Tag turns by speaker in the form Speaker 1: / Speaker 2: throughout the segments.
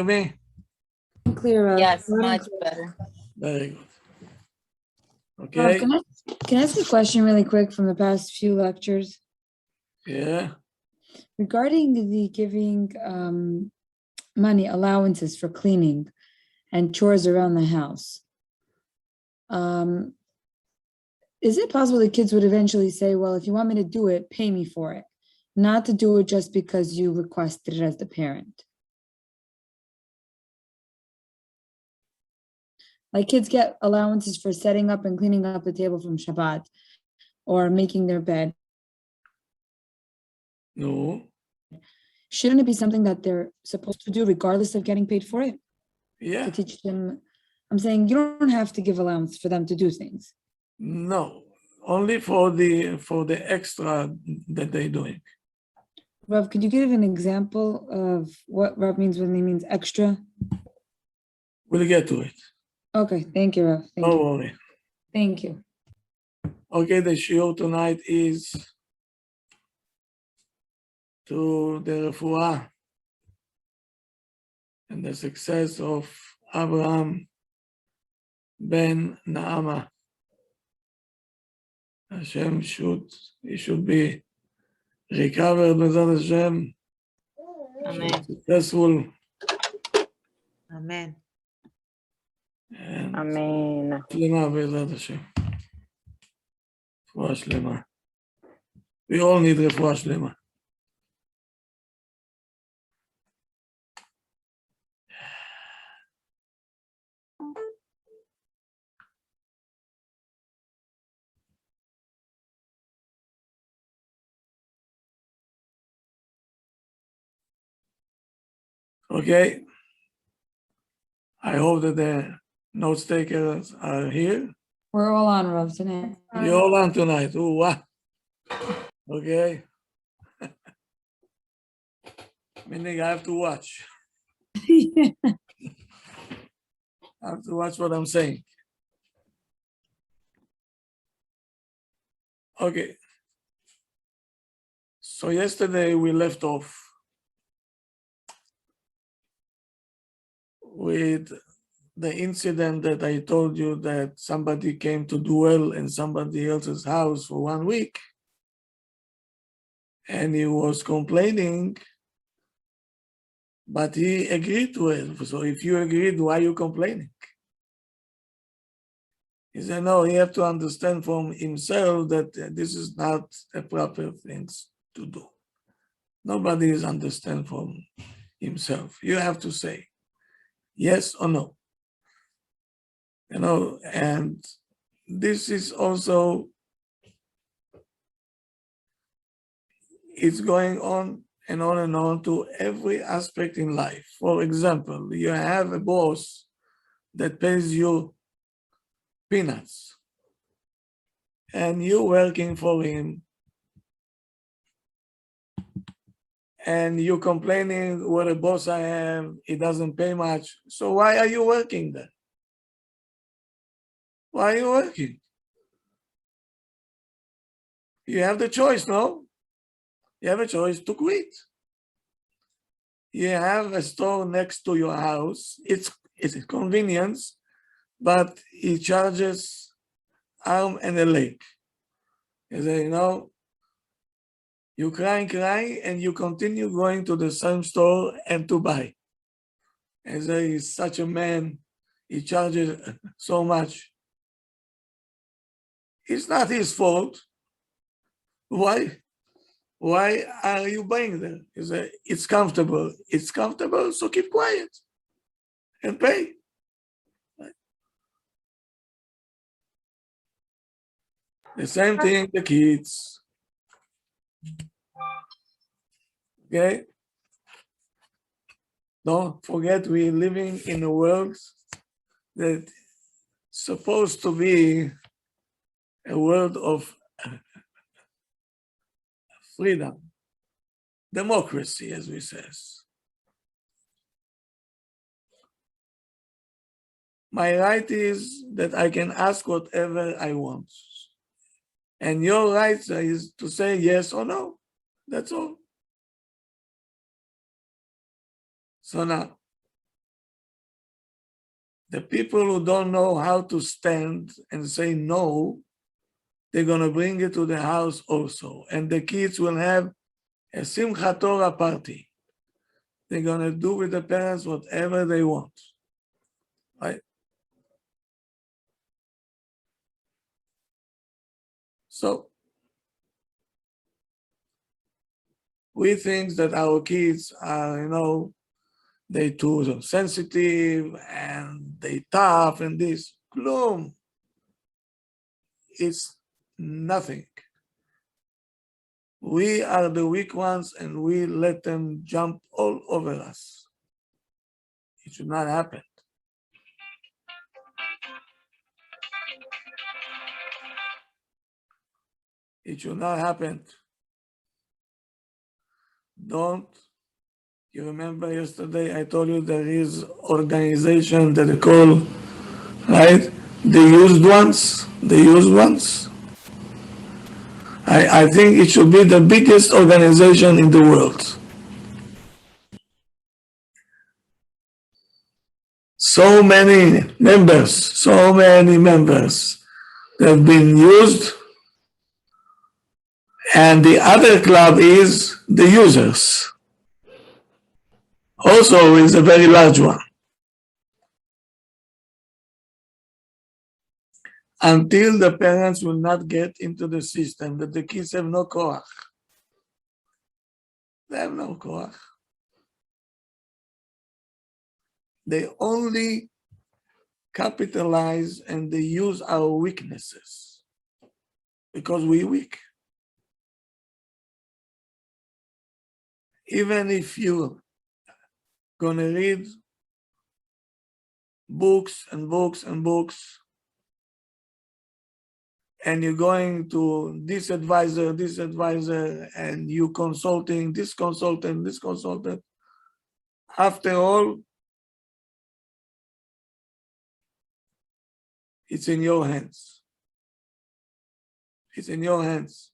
Speaker 1: me?
Speaker 2: Clear.
Speaker 3: Yes, much better.
Speaker 1: Very good.
Speaker 2: Rob,
Speaker 1: Okay.
Speaker 2: can I ask a question really quick from the past few lectures
Speaker 1: Yeah.
Speaker 2: regarding the giving money allowances for cleaning and chores around the house? Is it possible that kids would eventually say, well, if you want me to do it, pay me for it, not to do it just because you requested it as the parent? Like kids get allowances for setting up and cleaning up the table from Shabbat or making their bed.
Speaker 1: No.
Speaker 2: Shouldn't it be something that they're supposed to do regardless of getting paid for it?
Speaker 1: Yeah.
Speaker 2: To teach them. I'm saying you don't have to give allowance for them to do things.
Speaker 1: No. Only for the extra that they're doing.
Speaker 2: Rav, could you give an example of what Rav means when he means extra?
Speaker 1: We'll get to it.
Speaker 2: Okay, thank you, Rav. Thank
Speaker 1: Don't
Speaker 2: you.
Speaker 1: worry.
Speaker 2: Thank you.
Speaker 1: Okay, the shiur tonight is to the refuah and the success of Abraham ben Naama. Hashem he should be recovered, B'ezrat Hashem.
Speaker 3: Amen.
Speaker 1: Successful.
Speaker 3: Amen.
Speaker 1: And
Speaker 3: Amen.
Speaker 1: Shlema, B'ezrat Hashem. Refuah Shlema. We all need refuah Shlema. Okay. I hope that the notes takers are here.
Speaker 2: We're all on Rav tonight.
Speaker 1: You're all on tonight. Ooh, wow. Okay. Meaning I have to watch. I have to watch what I'm saying. Okay. So yesterday we left off with the incident that I told you that somebody came to dwell in somebody else's house for 1 week. And he was complaining, but he agreed to it. So if you agreed, why are you complaining? He said, no, he have to understand from himself that this is not a proper thing to do. Nobody is understand from himself. You have to say yes or no. You know, and this is also, it's going on and on and on to every aspect in life. For example, you have a boss that pays you peanuts and you're working for him and you're complaining, what a boss I have, he doesn't pay much. So why are you working then? Why are you working? You have the choice, no? You have a choice to quit. You have a store next to your house. It's a convenience, but he charges arm and a leg. You say, you know, you cry, and you continue going to the same store and to buy. And say, he's such a man, he charges so much. It's not his fault. Why? Why are you buying them? You say, it's comfortable. It's comfortable, so keep quiet and pay. The same thing, the kids. Okay? Don't forget we're living in a world that's supposed to be a world of freedom, democracy, as we say. My right is that I can ask whatever I want. And your right is to say yes or no. That's all. So now, The people who don't know how to stand and say no, they're going to bring it to the house also. And the kids will have a Simchat Torah party. They're going to do with the parents whatever they want. Right? So, we think that our kids are, they too sensitive and they tough and this. Klum. It's nothing. We are the weak ones and we let them jump all over us. It should not happen. It should not happen. Don't. You remember yesterday I told you there is organization that they call, right? The used ones. The used ones. I think it should be the biggest organization in the world. So many members that have been used, and the other club is the users. Also is a very large one. Until the parents will not get into the system that the kids have no koach. They have no koach. They only capitalize and they use our weaknesses because we're weak. Even if you're going to read books and books and books, and you're going to this advisor, and you consulting this consultant, after all, it's in your hands. It's in your hands.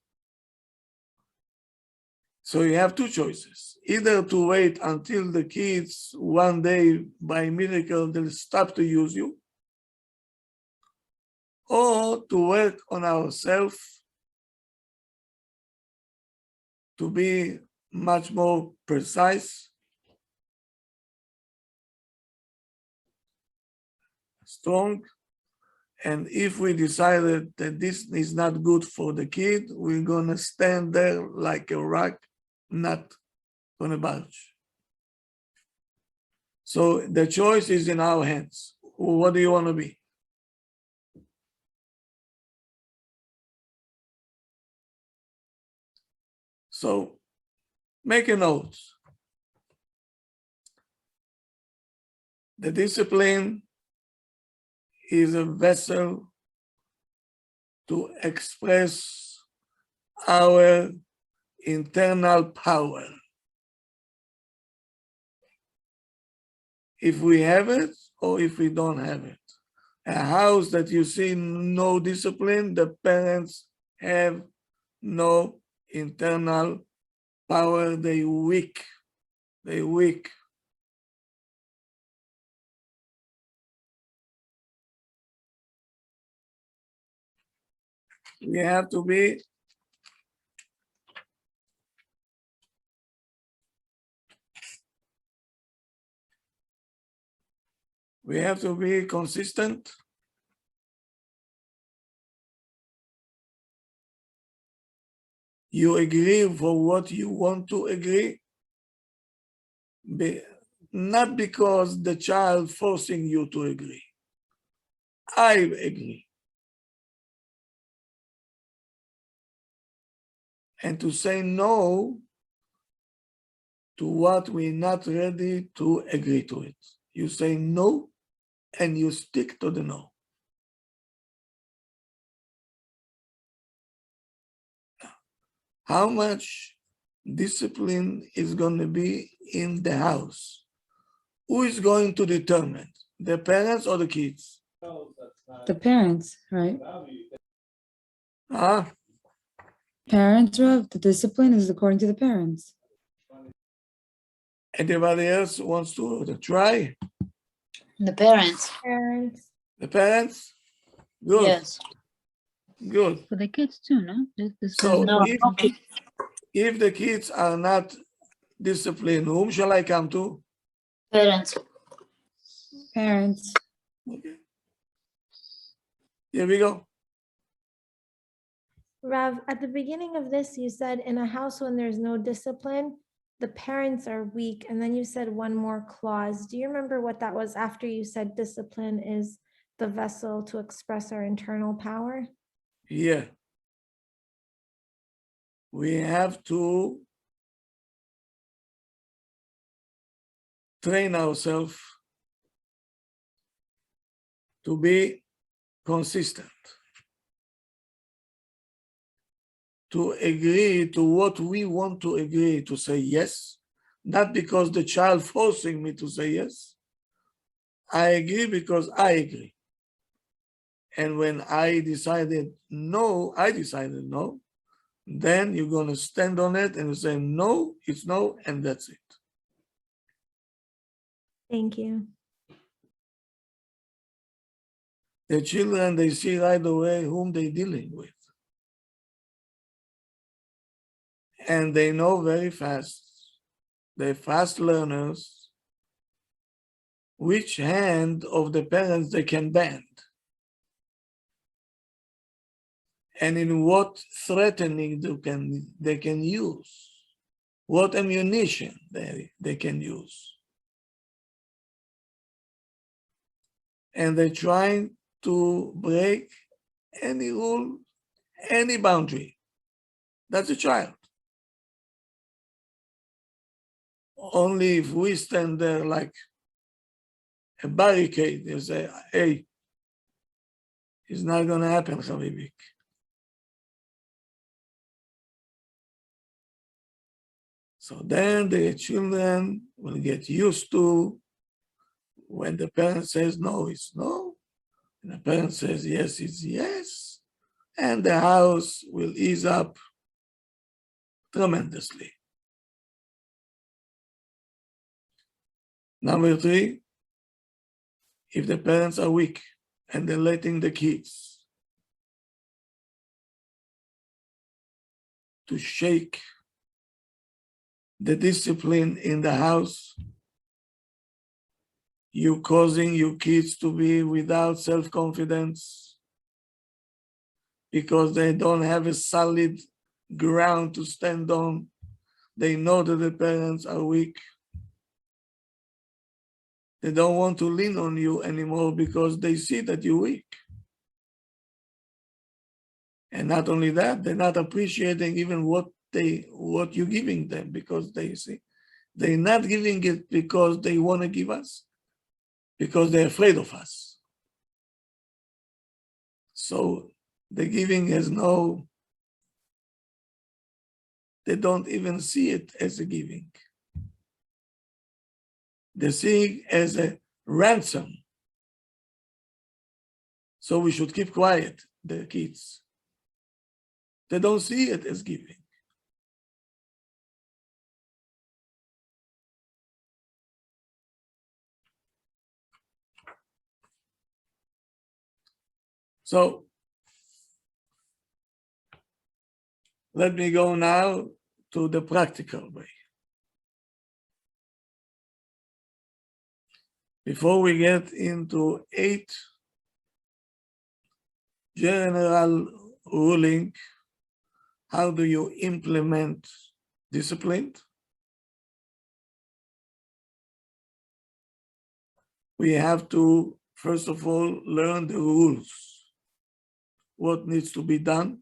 Speaker 1: So you have two choices. Either to wait until the kids one day, by miracle, they'll stop to use you, or to work on ourselves to be much more precise, strong, and if we decided that this is not good for the kid, we're gonna stand there like a rock, not gonna budge. So the choice is in our hands. What do you want to be? So make a note. The discipline is a vessel to express our internal power. If we have it or if we don't have it. A house that you see no discipline, the parents have no internal power, they weak. They weak. We have to be consistent. You agree for what you want to agree, not because the child forcing you to agree. I agree. And to say no to what we're not ready to agree to it. You say no and you stick to the no. How much discipline is going to be in the house? Who is going to determine? The parents or the kids?
Speaker 2: The parents, right?
Speaker 1: Huh?
Speaker 2: Parents, Rav, the discipline is according to the parents.
Speaker 1: Anybody else wants to try?
Speaker 3: The parents.
Speaker 4: Parents.
Speaker 1: The parents? Good,
Speaker 3: Yes.
Speaker 1: good.
Speaker 5: For the kids too, no? This
Speaker 1: So
Speaker 5: goes
Speaker 3: No,
Speaker 5: with
Speaker 1: if,
Speaker 3: okay.
Speaker 1: if the kids are not disciplined, whom shall I come to?
Speaker 3: Parents.
Speaker 2: Parents.
Speaker 1: Okay. Here we go.
Speaker 4: Rav, at the beginning of this, you said in a house when there's no discipline, the parents are weak. And then you said one more clause. Do you remember what that was after you said discipline is the vessel to express our internal power?
Speaker 1: Yeah. We have to train ourselves to be consistent, to agree to what we want to agree, to say yes, not because the child forcing me to say yes. I agree because I agree. And when I decided no, then you're going to stand on it and say, no, it's no, and that's it.
Speaker 4: Thank you.
Speaker 1: The children, they see right away whom they're dealing with. And they know very fast, they're fast learners, which hand of the parents they can bend. And in what threatening they can use, what ammunition they can use. And they're trying to break any rule, any boundary. That's a child. Only if we stand there like a barricade and say, hey, it's not going to happen, Habibi. So then the children will get used to when the parent says no, it's no. And the parent says yes, it's yes. And the house will ease up tremendously. Number 3, if the parents are weak and they're letting the kids to shake the discipline in the house, you're causing your kids to be without self-confidence because they don't have a solid ground to stand on. They know that the parents are weak. They don't want to lean on you anymore because they see that you're weak. And not only that, they're not appreciating even what you're giving them because they see they're not giving it because they want to give us, because they're afraid of us. So the giving has they don't even see it as a giving. They see it as a ransom. So we should keep quiet, the kids. They don't see it as giving. So let me go now to the practical way. Before we get into 8 general ruling, how do you implement discipline? We have to, first of all, learn the rules. What needs to be done?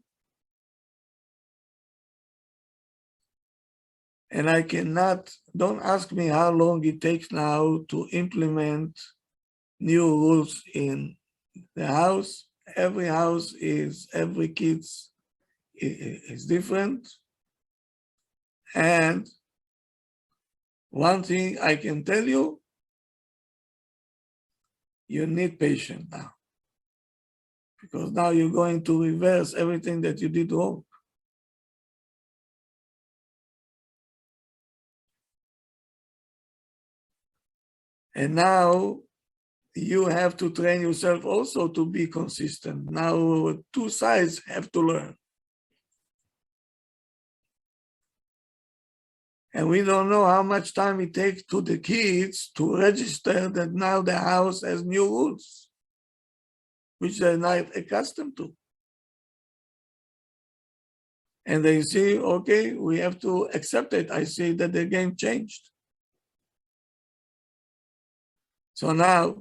Speaker 1: And I cannot, don't ask me how long it takes now to implement new rules in the house. Every house every kid's is different. And one thing I can tell you, you need patience now. Because now you're going to reverse everything that you did wrong. And now you have to train yourself also to be consistent. Now, two sides have to learn. And we don't know how much time it takes to the kids to register that now the house has new rules, which they're not accustomed to. And they see, okay, we have to accept it. I see that the game changed. So now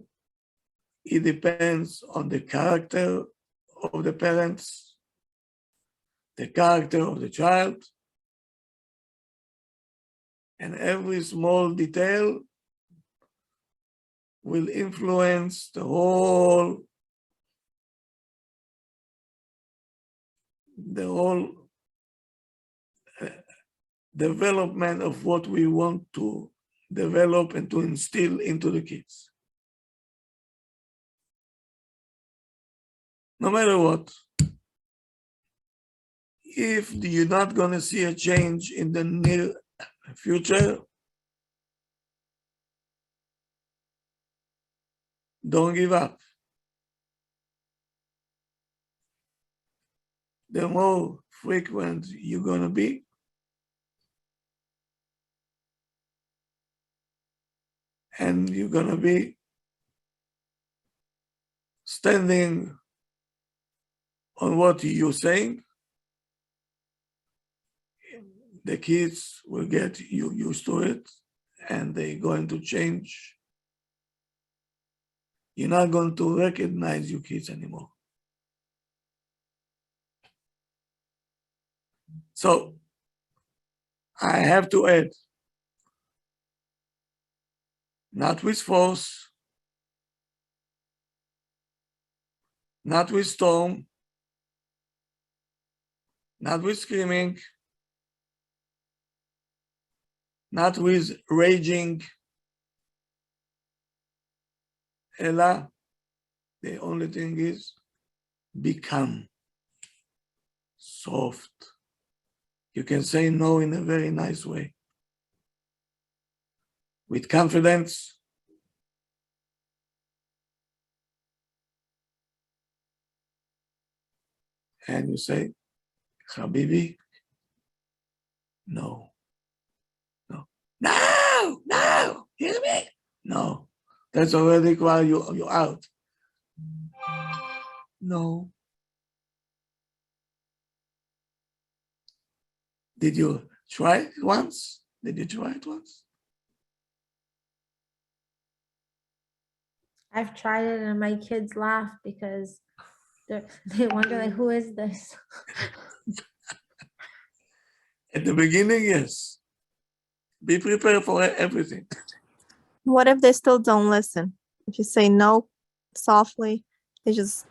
Speaker 1: it depends on the character of the parents, the character of the child, and every small detail will influence the whole development of what we want to develop and to instill into the kids. No matter what, if you're not going to see a change in the near future, don't give up. The more frequent you're going to be, and you're going to be standing on what you're saying, the kids will get used to it and they're going to change. You're not going to recognize your kids anymore. So I have to add, not with force, not with storm, not with screaming, not with raging. Ella, the only thing is become soft. You can say no in a very nice way. With confidence. And you say, Habibi, no, no, no, no, hear me? No, that's already why you're out. No. Did you try it once? Did you try it once?
Speaker 4: I've tried it and my kids laugh because they wonder like, who is this?
Speaker 1: At the beginning, yes. Be prepared for everything.
Speaker 6: What if they still don't listen? If you say no softly, they just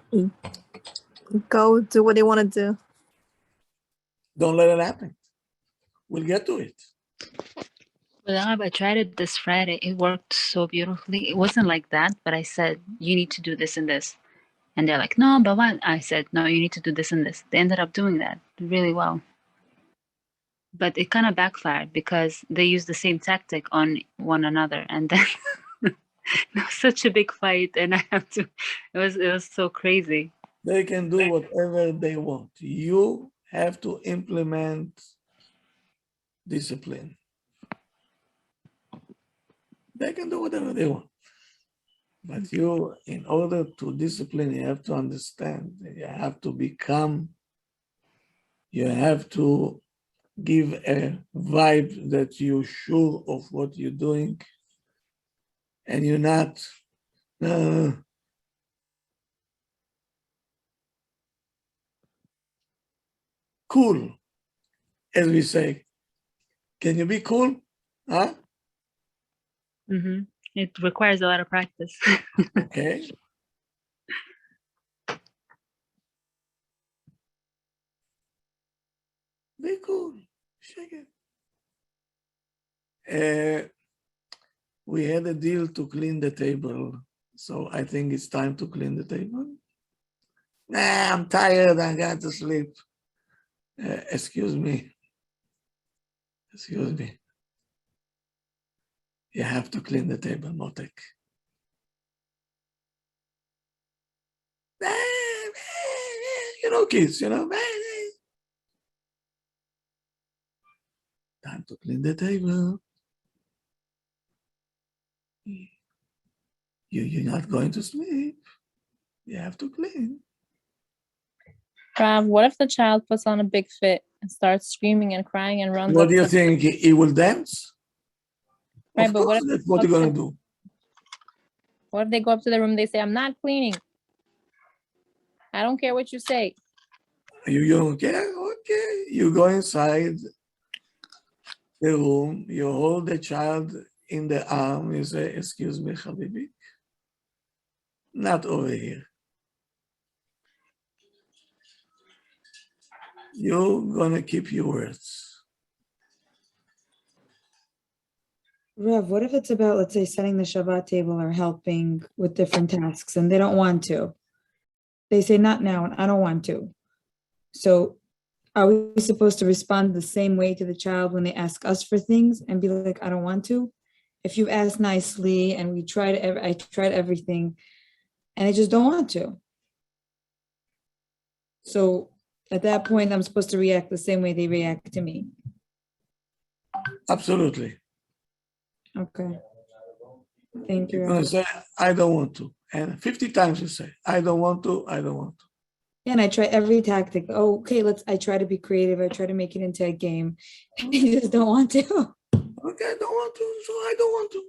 Speaker 6: go do what they want to do.
Speaker 1: Don't let it happen. We'll get to it.
Speaker 5: Well, I tried it this Friday. It worked so beautifully. It wasn't like that, but I said, you need to do this and this. And they're like, no, but what? I said, no, you need to do this and this. They ended up doing that really well. But it kind of backfired because they used the same tactic on one another. And then it was such a big fight. And I have to, it was so crazy.
Speaker 1: They can do whatever they want. You have to implement discipline. They can do whatever they want. But you, in order to discipline, you have to understand, you have to become, you have to give a vibe that you're sure of what you're doing, and you're not cool, as we say. Can you be cool? Huh?
Speaker 5: Mm-hmm. It requires a lot of practice.
Speaker 1: Okay. Be cool. Shake it. We had a deal to clean the table, so I think it's time to clean the table. Nah, I'm tired. I got to sleep. Excuse me. Excuse me. You have to clean the table, Motek. kids, time to clean the table. You're not going to sleep. You have to clean.
Speaker 7: Rav, what if the child puts on a big fit and starts screaming and crying and runs
Speaker 1: What
Speaker 7: up
Speaker 1: do you
Speaker 7: to-
Speaker 1: think? He will dance?
Speaker 7: Right,
Speaker 1: Of
Speaker 7: but what
Speaker 1: course,
Speaker 7: if
Speaker 1: that's what you're gonna do.
Speaker 7: What if they go up to the room, they say, I'm not cleaning. I don't care what you say.
Speaker 1: You okay? Okay. You go inside the room, you hold the child in the arm, you say, excuse me, Habibi. Not over here. You're gonna keep your words.
Speaker 2: Rav, what if it's about, let's say, setting the Shabbat table or helping with different tasks and they don't want to? They say, not now, and I don't want to. So are we supposed to respond the same way to the child when they ask us for things and be like, I don't want to? If you ask nicely and I tried everything and they just don't want to. So at that point, I'm supposed to react the same way they react to me.
Speaker 1: Absolutely.
Speaker 2: Okay. Thank you.
Speaker 1: You're gonna say, I don't want to. And 50 times you say, I don't want to, I don't want to.
Speaker 2: Yeah, and I try every tactic. Oh, okay, I try to be creative. I try to make it into a game. You just don't want to.
Speaker 1: Okay, I don't want to, so I don't want to.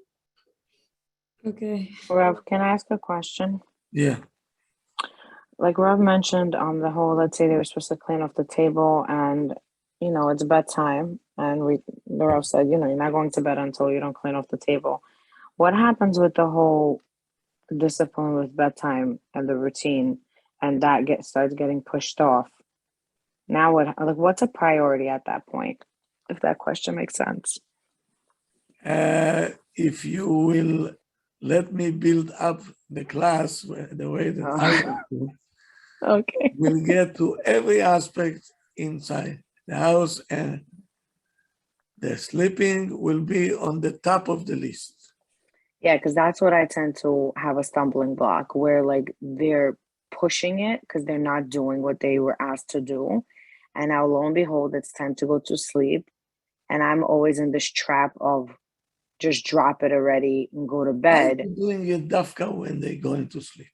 Speaker 2: Okay.
Speaker 3: Rav, can I ask a question?
Speaker 1: Yeah.
Speaker 3: Like Rav mentioned, the whole, let's say they were supposed to clean off the table and, it's bedtime. And the Rav said, you're not going to bed until you don't clean off the table. What happens with the whole discipline with bedtime and the routine, and that starts getting pushed off? Now what's a priority at that point? If that question makes sense.
Speaker 1: If you will let me build up the class the way that I do,
Speaker 3: Okay.
Speaker 1: we'll get to every aspect inside the house, and the sleeping will be on the top of the list.
Speaker 3: Yeah, because that's what I tend to have a stumbling block where like they're pushing it because they're not doing what they were asked to do. And now lo and behold, it's time to go to sleep. And I'm always in this trap of just drop it already and go to bed.
Speaker 1: I'm doing it dafka when they're going to sleep.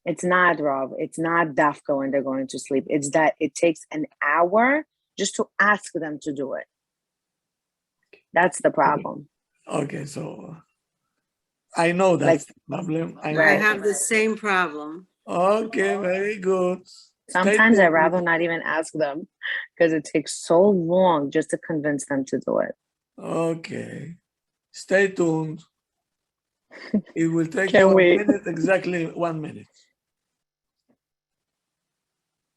Speaker 3: It's not, Rob. It's not dafka when they're going to sleep. It's that it takes an hour just to ask them to do it. That's the problem.
Speaker 1: Okay, so I know that's the problem. I
Speaker 8: have the same problem.
Speaker 1: Okay, very good.
Speaker 3: Sometimes I'd rather not even ask them because it takes so long just to convince them to do it.
Speaker 1: Okay. Stay tuned. It will take
Speaker 3: Can't
Speaker 1: you
Speaker 3: wait.
Speaker 1: a minute, exactly 1 minute.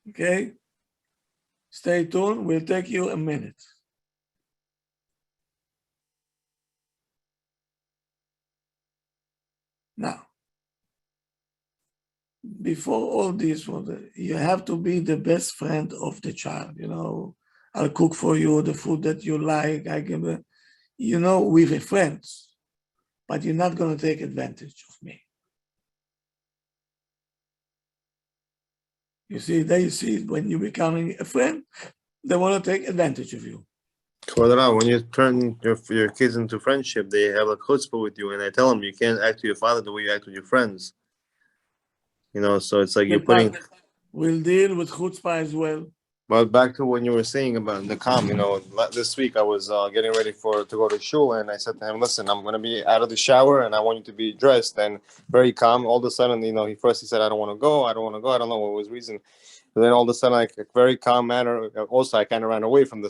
Speaker 1: Okay? Stay tuned. Will take you a minute. Now, before all this, you have to be the best friend of the child. I'll cook for you the food that you like. I give it, we're friends, but you're not going to take advantage of me. You see, they see when you're becoming a friend, they want to take advantage of you.
Speaker 9: When you turn your kids into friendship, they have a chutzpah with you, and I tell them you can't act to your father the way you act with your friends. So it's like you're putting.
Speaker 1: We'll deal with chutzpah as well.
Speaker 9: But back to what you were saying about the calm, this week I was getting ready to go to shul, and I said to him, listen, I'm going to be out of the shower, and I want you to be dressed and very calm. All of a sudden, he said, I don't want to go. I don't know what was reason. And then all of a sudden, like a very calm manner. Also, I kind of ran away from the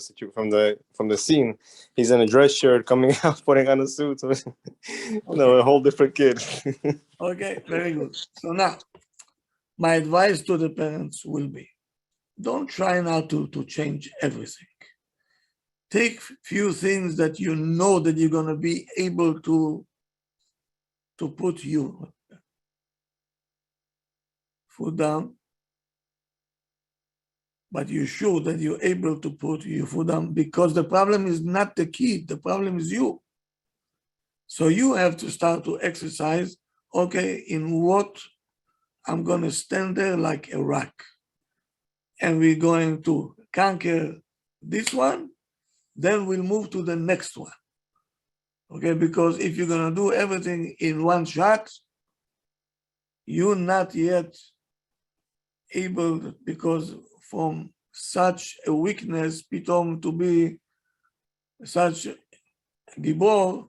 Speaker 9: scene. He's in a dress shirt, coming out, putting on a suit. So, a whole different kid.
Speaker 1: Okay, very good. So now, my advice to the parents will be, don't try now to change everything. Take few things that you know that you're going to be able to put your foot down, but you're sure that you're able to put your foot down, because the problem is not the kid, the problem is you. So you have to start to exercise, okay, in what I'm going to stand there like a rock. and we're going to conquer this one, then we'll move to the next one. Okay, because if you're gonna do everything in one shot, you're not yet able, because from such a weakness, pitom, to be such a gibor,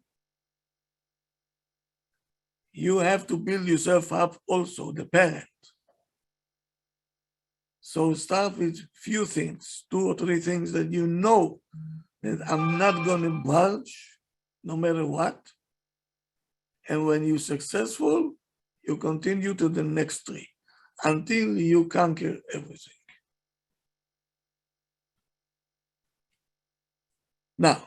Speaker 1: you have to build yourself up also, the parent. So start with few things, 2 or 3 things that you know that I'm not gonna budge no matter what. And when you're successful, you continue to the next 3 until you conquer everything. Now,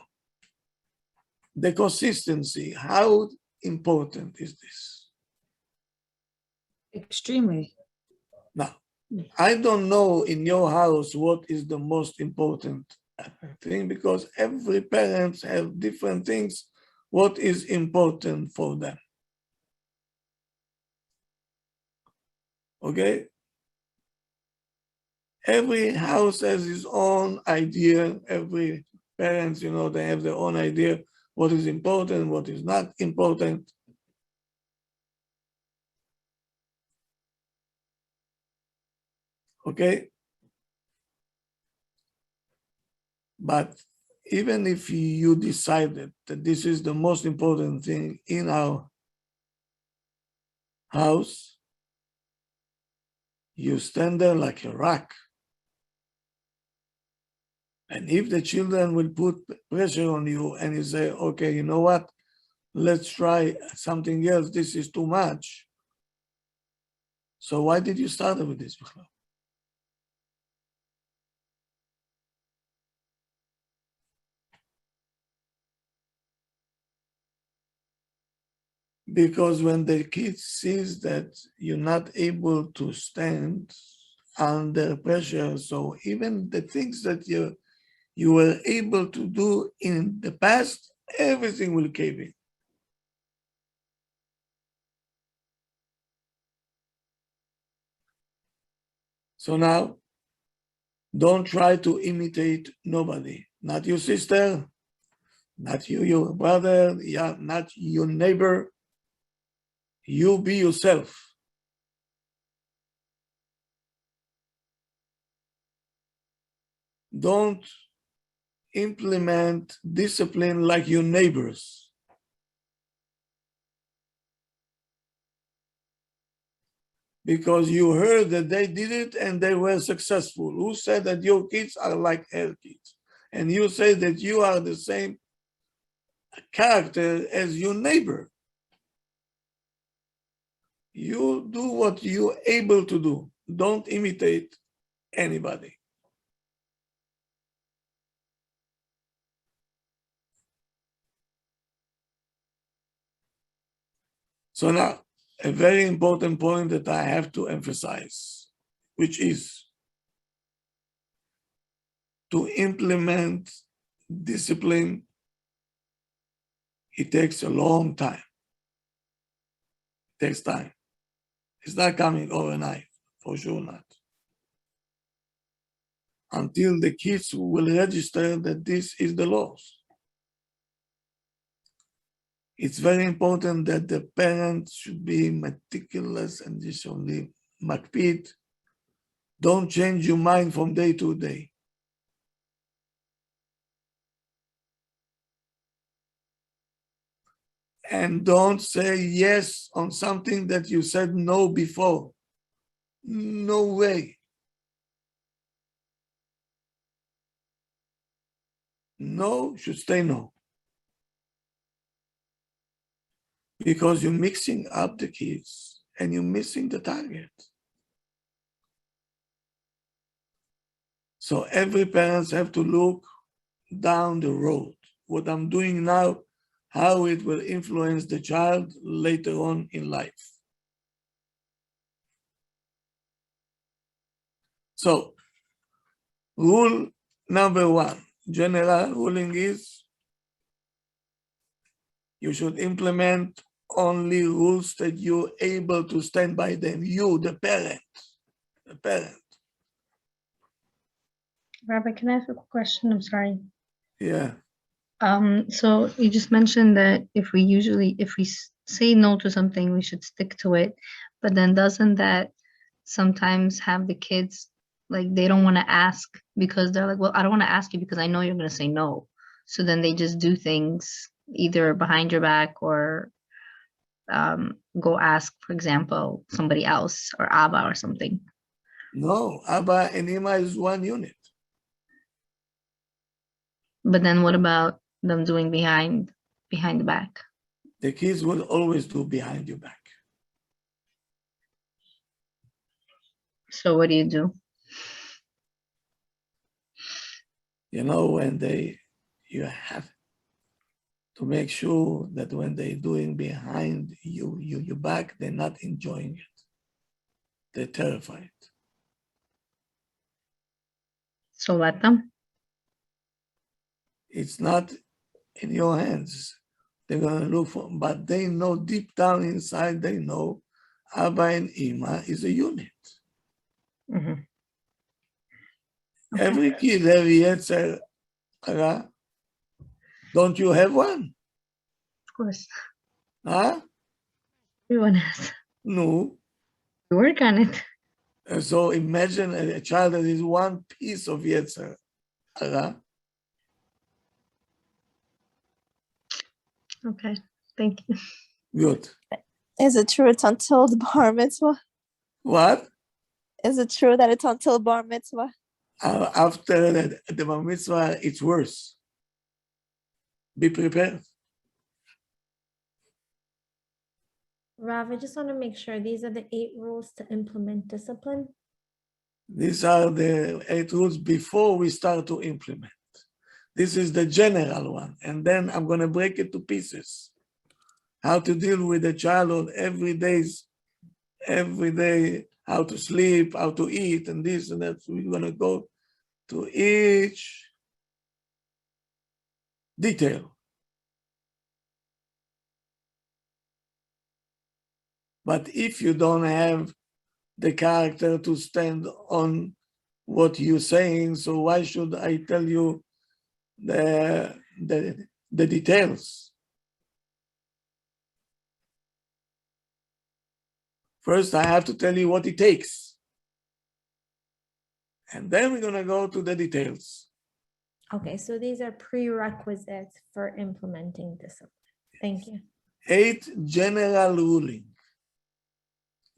Speaker 1: the consistency, how important is this?
Speaker 2: Extremely.
Speaker 1: Now, I don't know in your house what is the most important thing, because every parent have different things, what is important for them. Okay? Every house has its own idea. Every parents, they have their own idea what is important, what is not important. Okay? But even if you decided that this is the most important thing in our house, you stand there like a rock. And if the children will put pressure on you and you say, okay, you know what? Let's try something else. This is too much. So why did you start with this? Because when the kid sees that you're not able to stand under pressure, so even the things that you were able to do in the past, everything will cave in. So now, don't try to imitate nobody, not your sister, not your brother, not your neighbor. You be yourself. Don't implement discipline like your neighbors. Because you heard that they did it and they were successful. Who said that your kids are like her kids? And you say that you are the same character as your neighbor. You do what you're able to do. Don't imitate anybody. So now, a very important point that I have to emphasize, which is to implement discipline. It takes a long time. It takes time. It's not coming overnight, for sure not. Until the kids will register that this is the laws. It's very important that the parents should be meticulous and this only makpid. Don't change your mind from day to day. And don't say yes on something that you said no before. No way. No should stay no. Because you're mixing up the kids and you're missing the target. So every parents have to look down the road. What I'm doing now, how it will influence the child later on in life. So, rule number 1, general ruling is you should implement only rules that you're able to stand by them. You, the parent, the parent.
Speaker 10: Rabbi, can I ask a question? I'm sorry.
Speaker 1: Yeah.
Speaker 10: So you just mentioned that if we say no to something, we should stick to it. But then doesn't that sometimes have the kids like they don't want to ask because they're like, well, I don't want to ask you because I know you're going to say no. So then they just do things either behind your back or go ask, for example, somebody else or Abba or something.
Speaker 1: No, Abba and Ima is one unit.
Speaker 10: But then what about them doing behind the back?
Speaker 1: The kids will always do behind your back.
Speaker 10: So what do you do?
Speaker 1: You know, when you have to make sure that when they're doing behind your back, they're not enjoying it. They're terrified.
Speaker 10: So let them.
Speaker 1: It's not in your hands. They're gonna look for, but they know deep down inside, they know Abba and Ima is a unit.
Speaker 10: Mhm.
Speaker 1: Every kid have Yetzer Hara. Don't you have one?
Speaker 10: Of course.
Speaker 1: Huh?
Speaker 10: Everyone has.
Speaker 1: No.
Speaker 10: We work on it.
Speaker 1: And so imagine a child that is one piece of Yetzer Hara.
Speaker 10: Okay. Thank you.
Speaker 1: Good.
Speaker 6: Is it true it's until the bar mitzvah?
Speaker 1: What?
Speaker 6: Is it true that it's until bar mitzvah?
Speaker 1: After the bar mitzvah, it's worse. Be prepared.
Speaker 4: Rav, I just want to make sure these are the 8 rules to implement discipline.
Speaker 1: These are the 8 rules before we start to implement. This is the general one. And then I'm going to break it to pieces. How to deal with a child every day, how to sleep, how to eat, and this and that. So we're going to go to each detail. But if you don't have the character to stand on what you're saying, so why should I tell you the details? First, I have to tell you what it takes. And then we're going to go to the details.
Speaker 4: Okay, so these are prerequisites for implementing discipline. Thank you.
Speaker 1: 8 general ruling.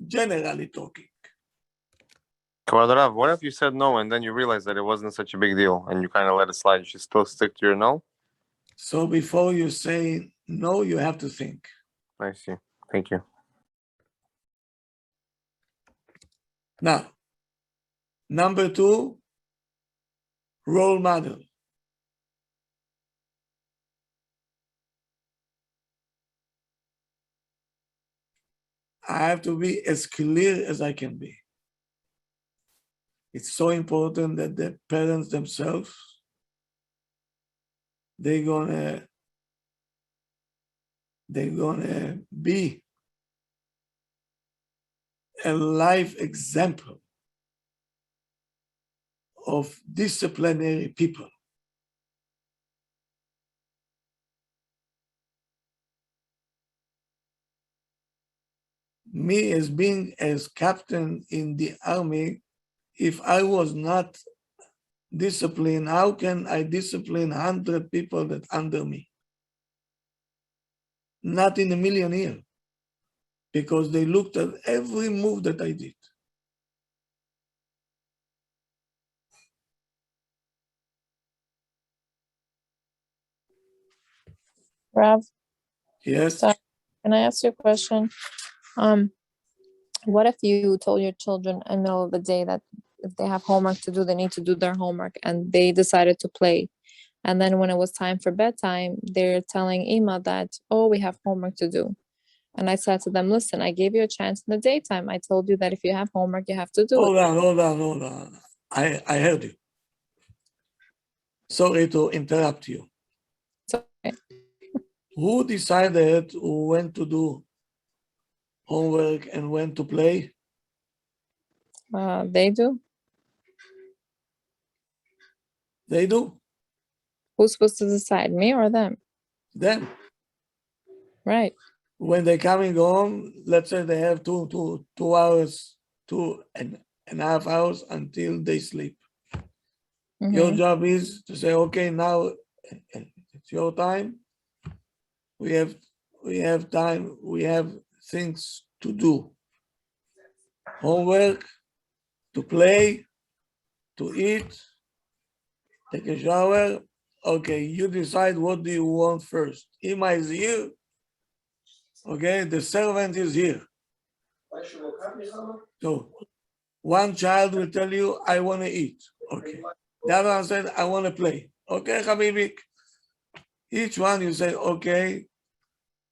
Speaker 1: Generally talking.
Speaker 9: Kavod Rav, what if you said no and then you realized that it wasn't such a big deal and you kind of let it slide? You should still stick to your no?
Speaker 1: So before you say no, you have to think.
Speaker 9: I see. Thank you.
Speaker 1: Now, number 2, role model. I have to be as clear as I can be. It's so important that the parents themselves, they're gonna be a life example of disciplinary people. Me as being as captain in the army, if I was not disciplined, how can I discipline 100 people that under me? Not in a million years, because they looked at every move that I did.
Speaker 7: Rav,
Speaker 1: Yes.
Speaker 7: sorry, can I ask you a question? What if you told your children in the middle of the day that if they have homework to do, they need to do their homework, and they decided to play? And then when it was time for bedtime, they're telling Ima that, oh, we have homework to do. And I said to them, listen, I gave you a chance in the daytime. I told you that if you have homework, you have to do it.
Speaker 1: Hold on. I heard you. Sorry to interrupt you.
Speaker 7: It's okay.
Speaker 1: Who decided when to do homework and when to play?
Speaker 7: They do.
Speaker 1: They do.
Speaker 7: Who's supposed to decide, me or them?
Speaker 1: Then
Speaker 7: Right.
Speaker 1: when they're coming home, let's say they have 2 hours, 2.5 hours until they sleep. Your
Speaker 7: Mhm.
Speaker 1: job is to say, okay, now it's your time. We have time, we have things to do. Homework, to play, to eat, take a shower. Okay, you decide what do you want first. Ima is here. Okay, the servant is here. So one child will tell you, I want to eat. Okay. The other one said, I want to play. Okay, Habibi. Each one you say, okay,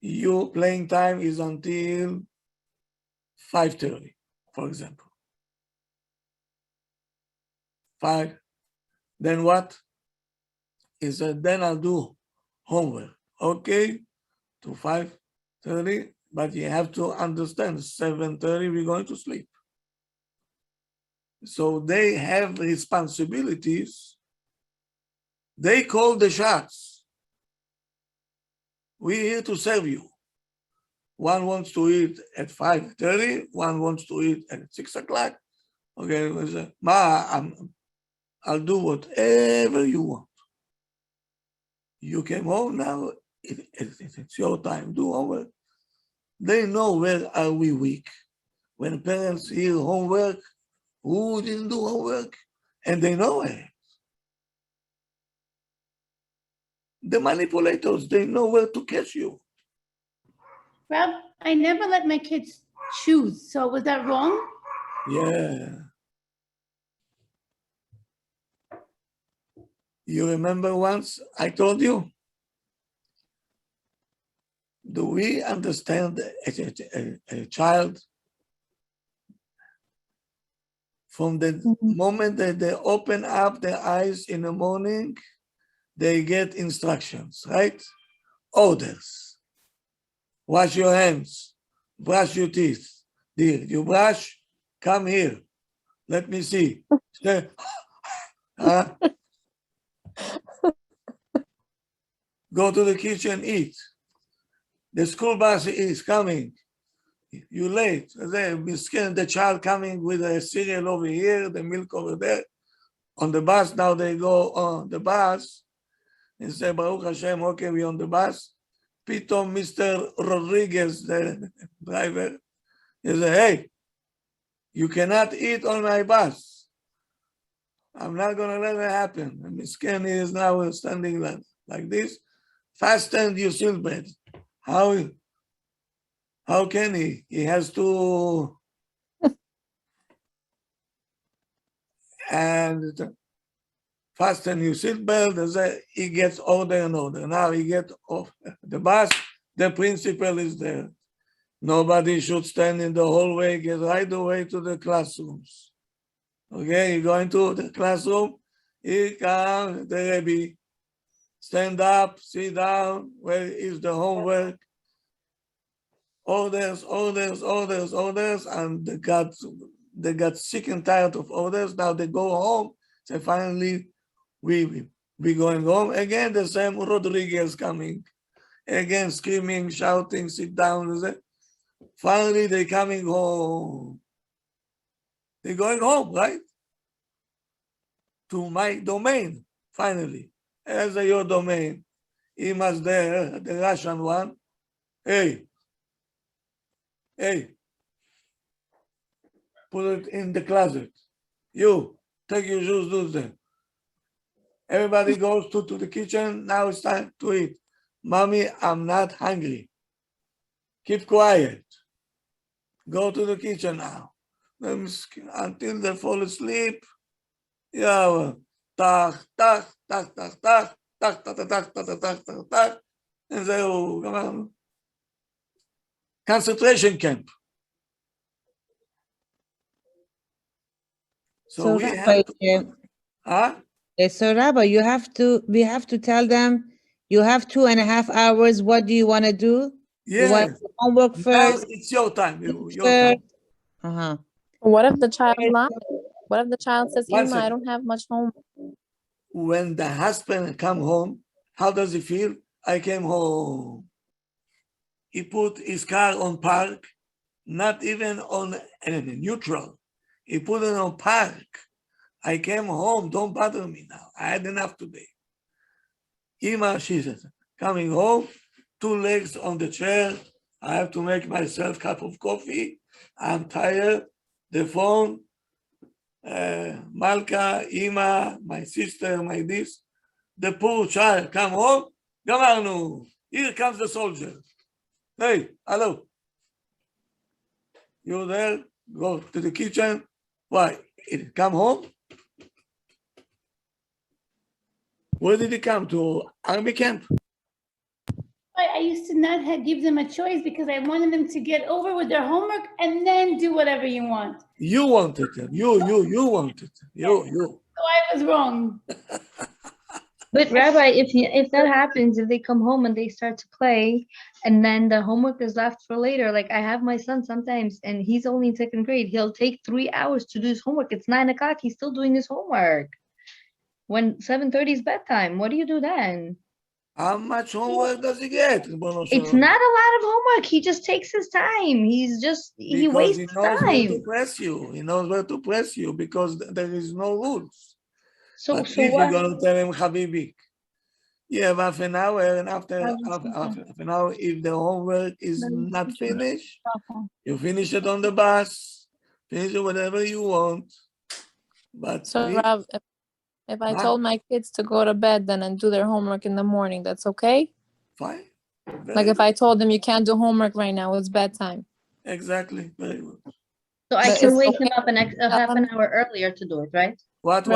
Speaker 1: your playing time is until 5:30, for example. 5. Then what? He said, then I'll do homework. Okay, to 5:30, but you have to understand, 7:30 we're going to sleep. So they have responsibilities. They call the shots. We're here to serve you. One wants to eat at 5:30, one wants to eat at 6 o'clock. Okay, we say, Ma, I'll do whatever you want. You came home now, it's your time, do homework. They know where are we weak. When parents hear homework, who didn't do homework? And they know it. The manipulators, they know where to catch you.
Speaker 11: Well, I never let my kids choose. So was that wrong?
Speaker 1: Yeah. You remember once I told you? Do we understand a child from the moment that they open up their eyes in the morning, they get instructions, right? Orders. Wash your hands, brush your teeth. Did you brush? Come here. Let me see. Huh? Go to the kitchen, eat. The school bus is coming. You're late. The child coming with a cereal over here, the milk over there. On the bus, now they go on the bus and say, Baruch Hashem, okay, we're on the bus. Pitom, Mr. Rodriguez, the driver, he said, hey, you cannot eat on my bus. I'm not going to let it happen. And Miskin is now standing like this. Fasten your seatbelt. How can he? He has to and fasten your seatbelt. He gets order and order. Now he gets off the bus. The principal is there. Nobody should stand in the hallway. Get right away to the classrooms. Okay, you're going to the classroom. Here comes the Rabbi. Stand up, sit down. Where is the homework? Orders, orders, orders, orders, and they got sick and tired of orders. Now they go home. So finally, we going home again. The same Rodriguez coming again, screaming, shouting, sit down. Finally, they're coming home. They're going home, right? To my domain. Finally, as your domain, he must there, the Russian one. Hey. Put it in the closet. You, take your shoes, do them. Everybody goes to the kitchen. Now it's time to eat. Mommy, I'm not hungry. Keep quiet. Go to the kitchen now. Until they fall asleep. Yeah, tak, tak, tak, tak, tak, tak, tak, tak, tak, tak, tak, tak, tak. And they come on. Concentration camp. So we have to,
Speaker 12: So Rabbi, we have to tell them you have 2.5 hours. What do you want to do?
Speaker 1: Yeah.
Speaker 12: You want to do homework first?
Speaker 1: Now it's your time. Your time.
Speaker 7: What if the child lies? What if the child says,
Speaker 1: One
Speaker 7: Ima, I
Speaker 1: second.
Speaker 7: don't have much homework?
Speaker 1: when the husband come home, how does he feel? I came home. He put his car on park, not even on neutral. He put it on park. I came home, don't bother me now. I had enough today. Ima, she says, coming home, 2 legs on the chair. I have to make myself a cup of coffee. I'm tired. The phone, Malka, Ima, my sister, my this. The poor child come home. Gamarnu. Here comes the soldier. Hey, hello. You there? Go to the kitchen. Why? Come home? Where did he come to? Army camp?
Speaker 11: I used to not give them a choice because I wanted them to get over with their homework and then do whatever you want.
Speaker 1: You wanted it. You wanted it. You.
Speaker 11: So I was wrong.
Speaker 10: But Rabbi, if that happens, if they come home and they start to play, and then the homework is left for later, like I have my son sometimes, and he's only in 2nd grade. He'll take 3 hours to do his homework. It's 9 o'clock. He's still doing his homework. When 7:30 is bedtime, what do you do then?
Speaker 1: How much homework does he get?
Speaker 10: It's not a lot of homework. He just takes his time. He
Speaker 1: Because
Speaker 10: wastes
Speaker 1: he knows where to
Speaker 10: time.
Speaker 1: press you. He knows where to press you because there is no rules.
Speaker 10: So
Speaker 1: But
Speaker 10: so
Speaker 1: if
Speaker 10: what?
Speaker 1: you're going to tell him, Habibi, you have half an hour, and after half an hour, if the homework is not finished, you finish it on the bus, finish it whatever you want. But
Speaker 7: So Rav, if I told my kids to go to bed then and do their homework in the morning, that's okay?
Speaker 1: Fine.
Speaker 7: Like if I told them you can't do homework right now, it's bedtime.
Speaker 1: Exactly. Very good.
Speaker 10: So I
Speaker 7: But
Speaker 10: can
Speaker 7: it's
Speaker 10: wake him
Speaker 7: okay
Speaker 10: up a half an hour earlier to do it, right?
Speaker 1: What?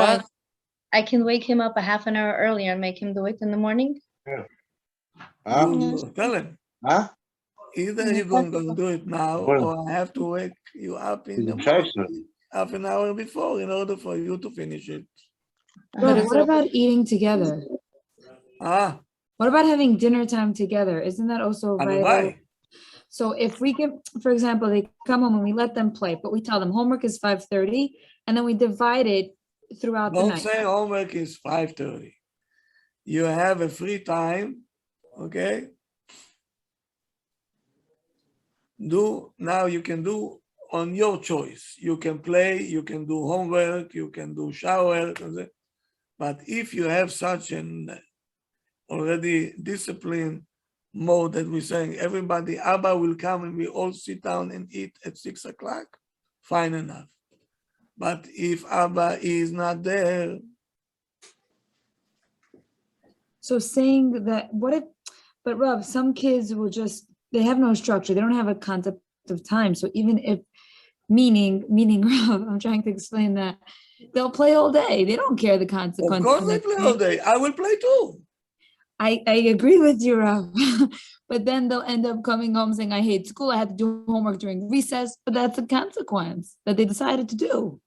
Speaker 10: I can wake him up a half an hour earlier and make him do it in the morning.
Speaker 1: You tell him.
Speaker 13: Huh?
Speaker 1: Either you're going to do it now, or I have to wake you up in the morning, half an hour before, in order for you to finish it.
Speaker 2: But what about eating together?
Speaker 1: What
Speaker 2: about having dinner time together? Isn't that also vital? So if we can, for example, they come home and we let them play, but we tell them homework is 5:30, and then we divide it throughout the night.
Speaker 1: Don't say homework is 5:30. You have a free time, okay? Now you can do on your choice. You can play, you can do homework, you can do shower. But if you have such an already disciplined mode that we're saying everybody, Abba will come and we all sit down and eat at 6 o'clock, fine enough. But if Abba is not there.
Speaker 2: So saying that, but Rav, some kids will they have no structure. They don't have a concept of time. So even if, meaning Rav, I'm trying to explain that, they'll play all day. They don't care the consequences.
Speaker 1: Of course they play all day. I will play too.
Speaker 2: I agree with you, Rav. But then they'll end up coming home saying, I hate school. I had to do homework during recess. But that's a consequence that they decided to do.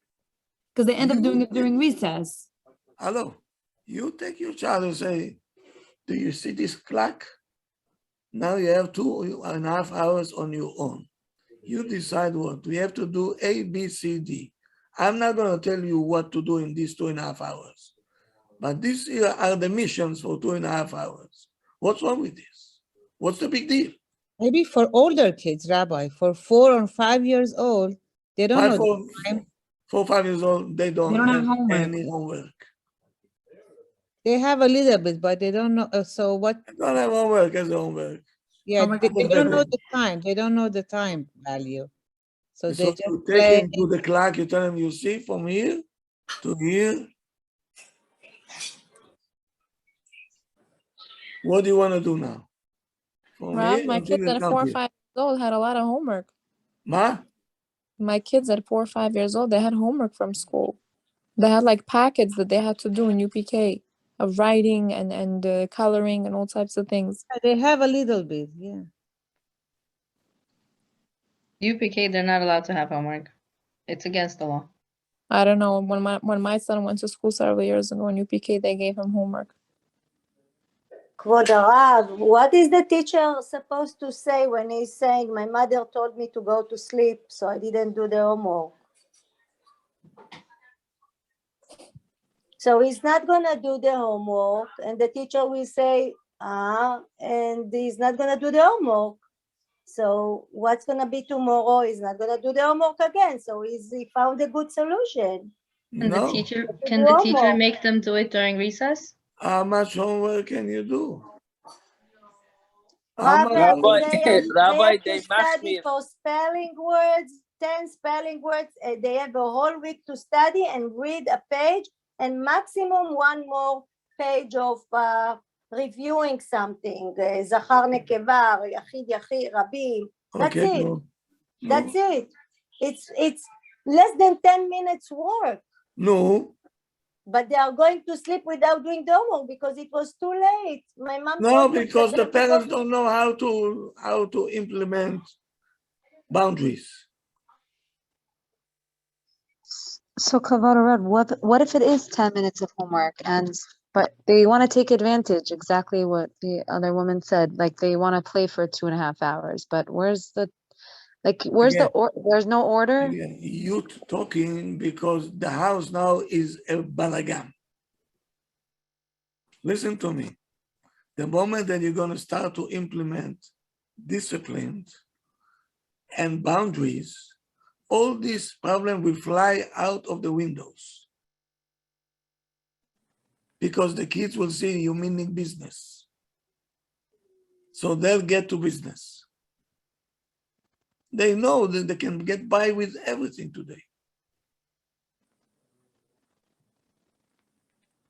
Speaker 2: Because they end up doing it during recess.
Speaker 1: Hello. You take your child and say, do you see this clock? Now you have 2.5 hours on your own. You decide what. We have to do A, B, C, D. I'm not going to tell you what to do in these 2.5 hours. But these are the missions for 2.5 hours. What's wrong with this? What's the big deal?
Speaker 12: Maybe for older kids, Rabbi, for 4 or 5 years old, they don't know the time.
Speaker 1: 4 or 5 years old, they don't have any homework.
Speaker 12: They have a little bit, but they don't know. So what?
Speaker 1: They don't have homework as homework.
Speaker 12: Yeah, they don't know the time. They don't know the time value. So they just
Speaker 1: you
Speaker 12: play.
Speaker 1: take him to the clock, you tell him, you see, from here to here. What do you want to do now?
Speaker 7: Rob, my kids at 4 or 5 years old had a lot of homework. My kids at 4 or 5 years old, they had homework from school. They had like packets that they had to do in UPK of writing and coloring and all types of things.
Speaker 12: They have a little bit, yeah.
Speaker 10: UPK, they're not allowed to have homework. It's against the law.
Speaker 7: I don't know. When my son went to school several years ago in UPK, they gave him homework.
Speaker 14: Kvod Harav, what is the teacher supposed to say when he's saying, my mother told me to go to sleep, so I didn't do the homework? So he's not gonna do the homework, and the teacher will say, and he's not gonna do the homework. So what's gonna be tomorrow? He's not gonna do the homework again. So he found a good solution.
Speaker 10: And the
Speaker 1: No.
Speaker 10: teacher,
Speaker 14: To
Speaker 10: can
Speaker 14: do
Speaker 10: the teacher
Speaker 14: homework.
Speaker 10: make them do it during recess?
Speaker 1: How much homework can you do? How much
Speaker 14: Robert,
Speaker 1: homework
Speaker 14: they
Speaker 1: can
Speaker 14: have,
Speaker 1: you
Speaker 13: Rabbi,
Speaker 14: they
Speaker 13: they
Speaker 14: have to
Speaker 13: must
Speaker 14: study
Speaker 13: me.
Speaker 14: for spelling words, 10 spelling words. They have a whole week to study and read a page, and maximum one more page of reviewing something. Zachar nekeva, yachid yachid, rabim. That's
Speaker 1: Okay,
Speaker 14: it.
Speaker 1: no.
Speaker 14: That's it. It's less than 10 minutes work.
Speaker 1: No.
Speaker 14: But they are going to sleep without doing the homework because it was too late. My mom
Speaker 1: No,
Speaker 14: told me
Speaker 1: because the
Speaker 14: that they
Speaker 1: parents
Speaker 14: go-
Speaker 1: don't know how to implement boundaries.
Speaker 7: So Kavod, what if it is 10 minutes of homework but they want to take advantage, exactly what the other woman said, like they want to play for 2.5 hours, but
Speaker 1: Again,
Speaker 7: there's no order?
Speaker 1: Again, you talking because the house now is a balagan. Listen to me. The moment that you're going to start to implement discipline and boundaries, all these problems will fly out of the windows. Because the kids will see you meaning business. So they'll get to business. They know that they can get by with everything today.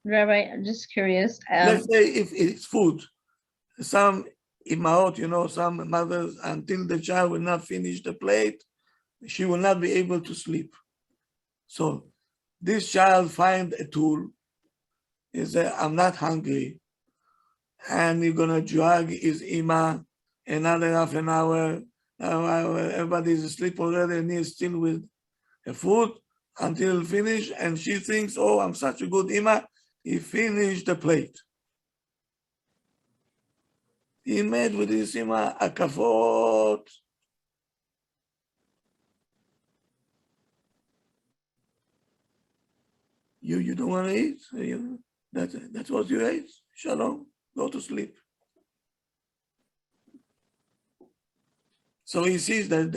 Speaker 10: Rabbi, I'm just curious.
Speaker 1: Let's say if it's food, some imaot, some mothers, until the child will not finish the plate, she will not be able to sleep. So this child find a tool, he say, I'm not hungry, and you're gonna drag his ima another half an hour, everybody's asleep already, and he's still with the food until finish, and she thinks, oh, I'm such a good ima, he finished the plate. He made with his ima a kafot. You don't want to eat? That's what you ate? Shalom, go to sleep. So he sees that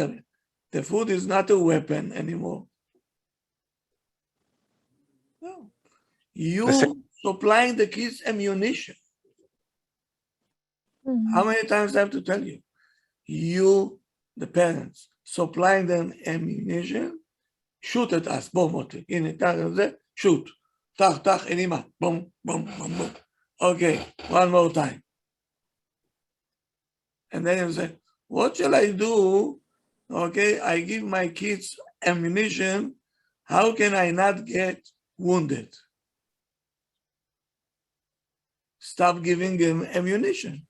Speaker 1: the food is not a weapon anymore. No. You supplying the kids ammunition. How many times I have to tell you? You, the parents, supplying them ammunition, shoot at us, boom, shoot. Tach, enima, boom, boom, boom, boom. Okay, one more time. And then you say, what shall I do? Okay, I give my kids ammunition. How can I not get wounded? Stop giving them ammunition.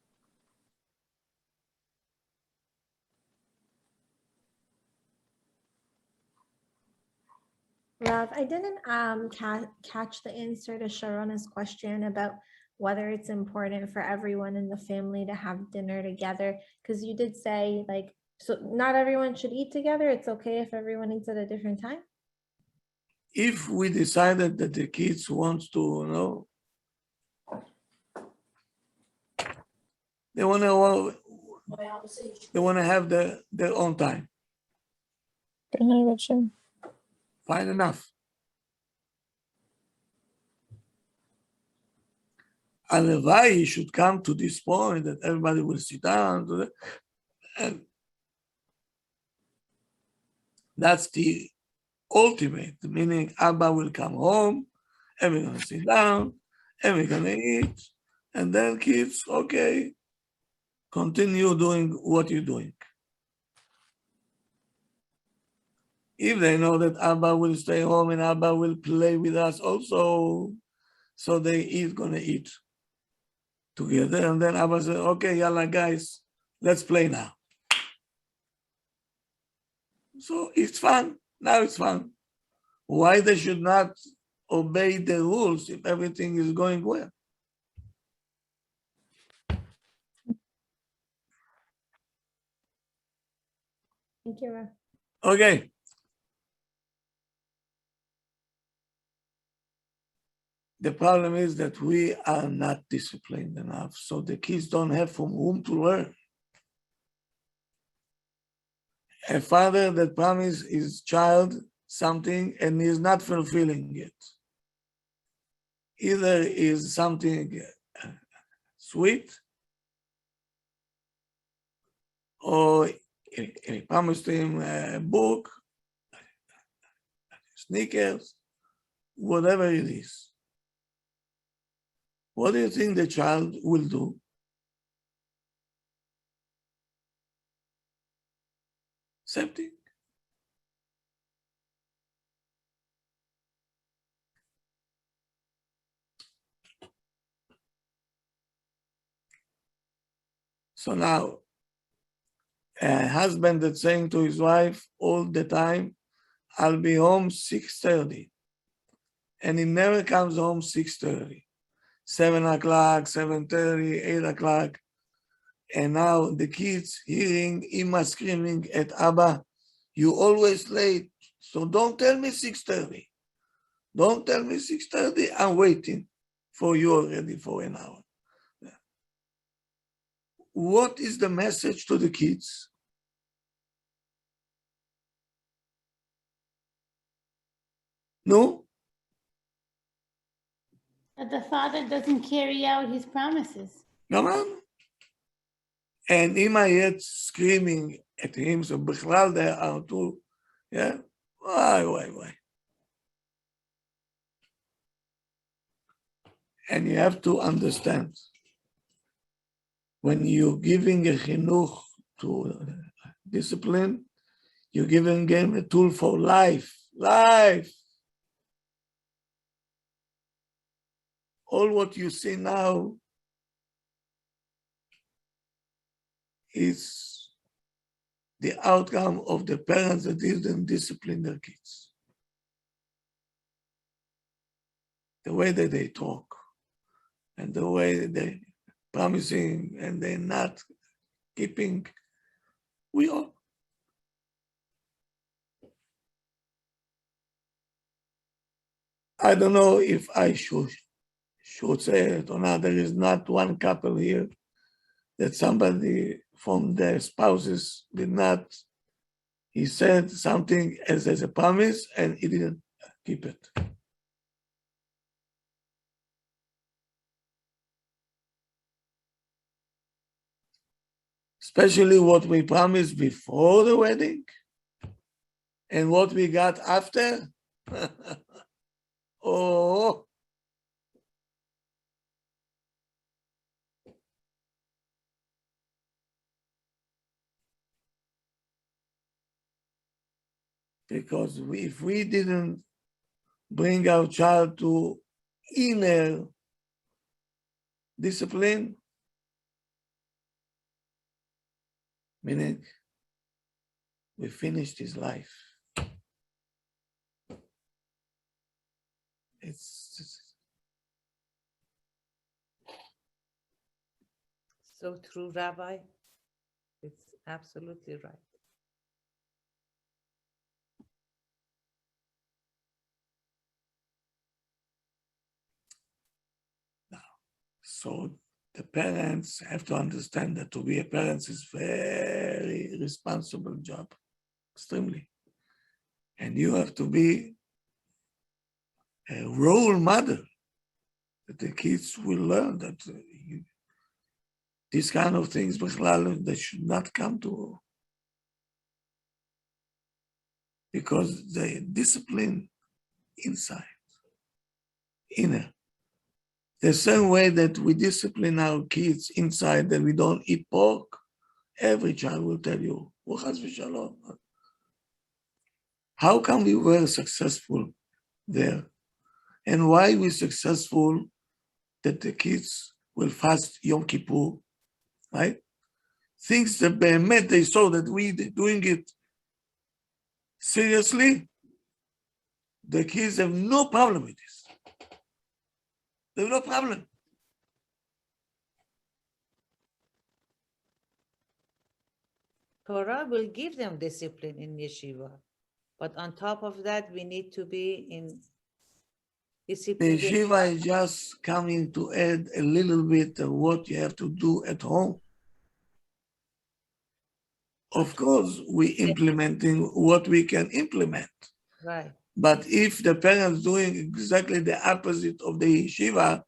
Speaker 4: Rav, I didn't catch the answer to Sharona's question about whether it's important for everyone in the family to have dinner together, because you did say, like, so not everyone should eat together. It's okay if everyone eats at a different time.
Speaker 1: If we decided that the kids want to, they want to have their own time. Fine enough. Alevai should come to this point that everybody will sit down, and that's the ultimate, meaning Abba will come home, and we're gonna sit down, and we're gonna eat, and then kids, okay, continue doing what you're doing. If they know that Abba will stay home and Abba will play with us also, so they gonna eat together, and then Abba said, okay, yalla guys, let's play now. So it's fun. Now it's fun. Why they should not obey the rules if everything is going well?
Speaker 4: Thank you, Rav.
Speaker 1: Okay. The problem is that we are not disciplined enough, so the kids don't have from whom to learn. A father that promised his child something and is not fulfilling it. Either is something sweet, or he promised him a book, sneakers, whatever it is. What do you think the child will do? Same thing. So now, a husband that's saying to his wife all the time, I'll be home 6:30. And he never comes home 6:30. 7 o'clock, 7:30, 8 o'clock. And now the kids hearing Ima screaming at Abba, you always late, so don't tell me 6:30. Don't tell me 6:30, I'm waiting for you already for an hour. What is the message to the kids? No?
Speaker 11: That the father doesn't carry out his promises.
Speaker 1: Come on. And Ima yet screaming at him, so Bichlal there are two, yeah? Why? And you have to understand, when you're giving a chinuch to discipline, you're giving them a tool for life. All what you see now is the outcome of the parents that didn't discipline their kids. The way that they talk and the way they promising and they're not keeping, we all. I don't know if I should say it or not. There is not one couple here that somebody from their spouses did not, he said something as a promise and he didn't keep it. Especially what we promised before the wedding and what we got after. Oh. Because if we didn't bring our child to inner discipline, meaning we finished his life. It's
Speaker 12: So true, Rabbi. It's absolutely right.
Speaker 1: so the parents have to understand that to be a parent is very responsible job, extremely. And you have to be a role model that the kids will learn that these kind of things, they should not come to, because they discipline inside, inner. The same way that we discipline our kids inside that we don't eat pork, every child will tell you, how come we were successful there? And why we successful that the kids will fast Yom Kippur, right? Things that they saw that we doing it seriously, the kids have no problem with this. They have no problem.
Speaker 12: Torah will give them discipline in yeshiva. But on top of that, we need to be You see,
Speaker 1: The yeshiva is just coming to add a little bit of what you have to do at home. Of course, we implementing what we can implement.
Speaker 12: right.
Speaker 1: But if the parents doing exactly the opposite of the yeshiva,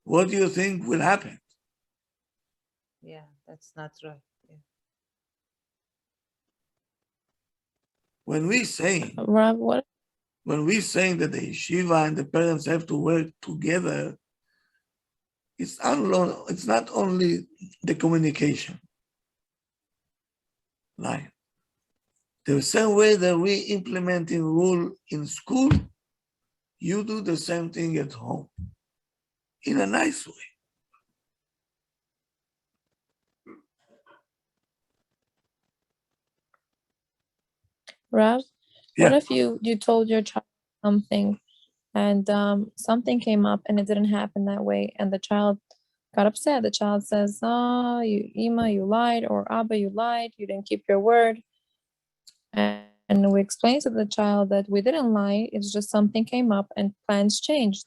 Speaker 1: what do you think will happen?
Speaker 12: Yeah, that's not right. Yeah.
Speaker 1: When we say
Speaker 7: Rob, what?
Speaker 1: when we saying that the yeshiva and the parents have to work together, it's not only the communication line. The same way that we implementing rule in school, you do the same thing at home in a nice way.
Speaker 7: Rob,
Speaker 1: Yeah.
Speaker 7: what if you told your child something and something came up and it didn't happen that way and the child got upset? The child says, "Oh, you Ima, you lied," or "Abba, you lied. You didn't keep your word." And we explain to the child that we didn't lie. It's just something came up and plans changed.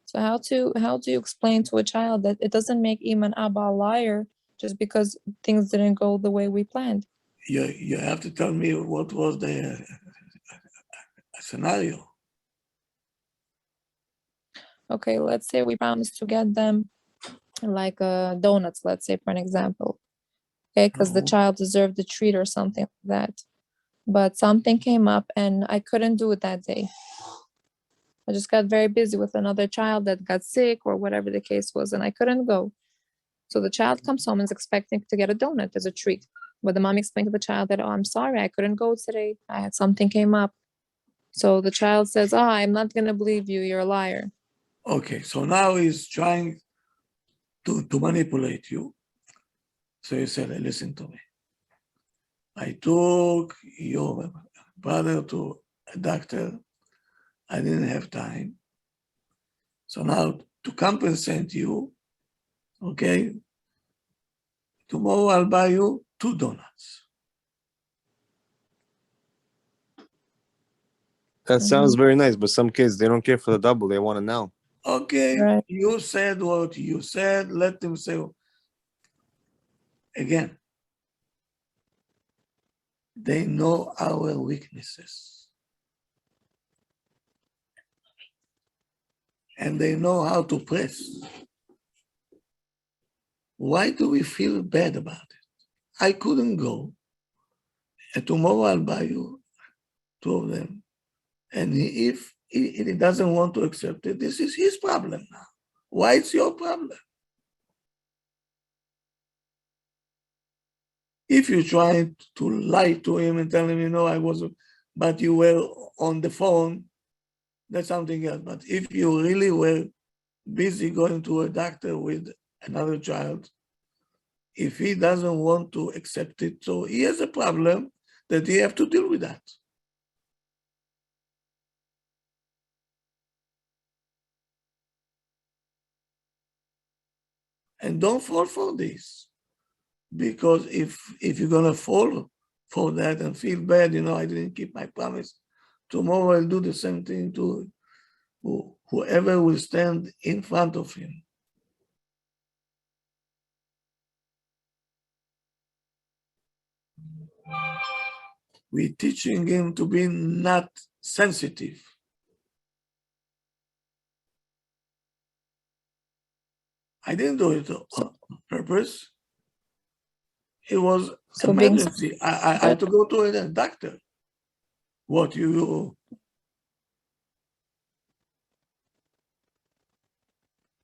Speaker 7: So how do you explain to a child that it doesn't make Ima and Abba a liar just because things didn't go the way we planned?
Speaker 1: You have to tell me what was the scenario.
Speaker 7: Okay, let's say we promised to get them like donuts, let's say for an example. Okay, because the
Speaker 1: No.
Speaker 7: child deserved a treat or something like that. But something came up and I couldn't do it that day. I just got very busy with another child that got sick or whatever the case was, and I couldn't go. So the child comes home and is expecting to get a donut as a treat. But the mom explained to the child that, "Oh, I'm sorry, I couldn't go today. I had something came up." So the child says, "Oh, I'm not gonna believe you, you're a liar."
Speaker 1: Okay, so now he's trying to manipulate you. So he said, listen to me. I took your brother to a doctor. I didn't have time. So now to compensate you, okay, tomorrow I'll buy you 2 donuts.
Speaker 9: That sounds very nice, but some kids, they don't care for the double. They want it now.
Speaker 1: Okay,
Speaker 7: Right.
Speaker 1: you said what you said. Let them say again. They know our weaknesses. And they know how to press. Why do we feel bad about it? I couldn't go. And tomorrow I'll buy you 2 of them. And if he doesn't want to accept it, this is his problem now. Why it's your problem? If you try to lie to him and tell him, I wasn't, but you were on the phone, that's something else. But if you really were busy going to a doctor with another child, if he doesn't want to accept it, so he has a problem that he have to deal with that. And don't fall for this. Because if you're gonna fall for that and feel bad, I didn't keep my promise, tomorrow I'll do the same thing to whoever will stand in front of him. We're teaching him to be not sensitive. I didn't do it on purpose. It was
Speaker 7: So
Speaker 1: emergency. I had to go to a doctor. What you?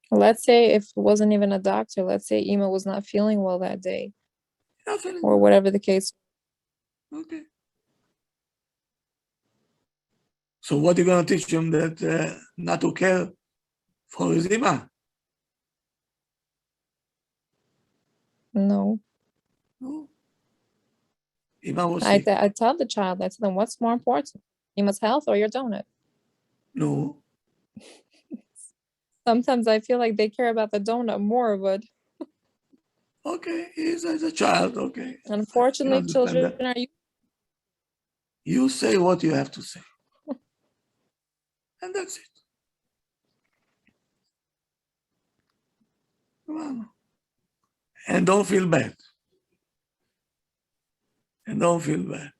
Speaker 7: Let's say if it wasn't even a doctor, let's say Ima was not feeling well that day, or whatever the case.
Speaker 1: Okay. So what are you going to teach him, that not to care for his Ima?
Speaker 7: No.
Speaker 1: No. Ima was
Speaker 7: I
Speaker 1: sick.
Speaker 7: tell the child, I tell them, what's more important, Ima's health or your donut?
Speaker 1: No.
Speaker 7: Sometimes I feel like they care about the donut more, but
Speaker 1: Okay, he's a child. Okay.
Speaker 7: unfortunately, children are.
Speaker 1: You say what you have to say, and that's it. Come on. And don't feel bad. And don't feel bad.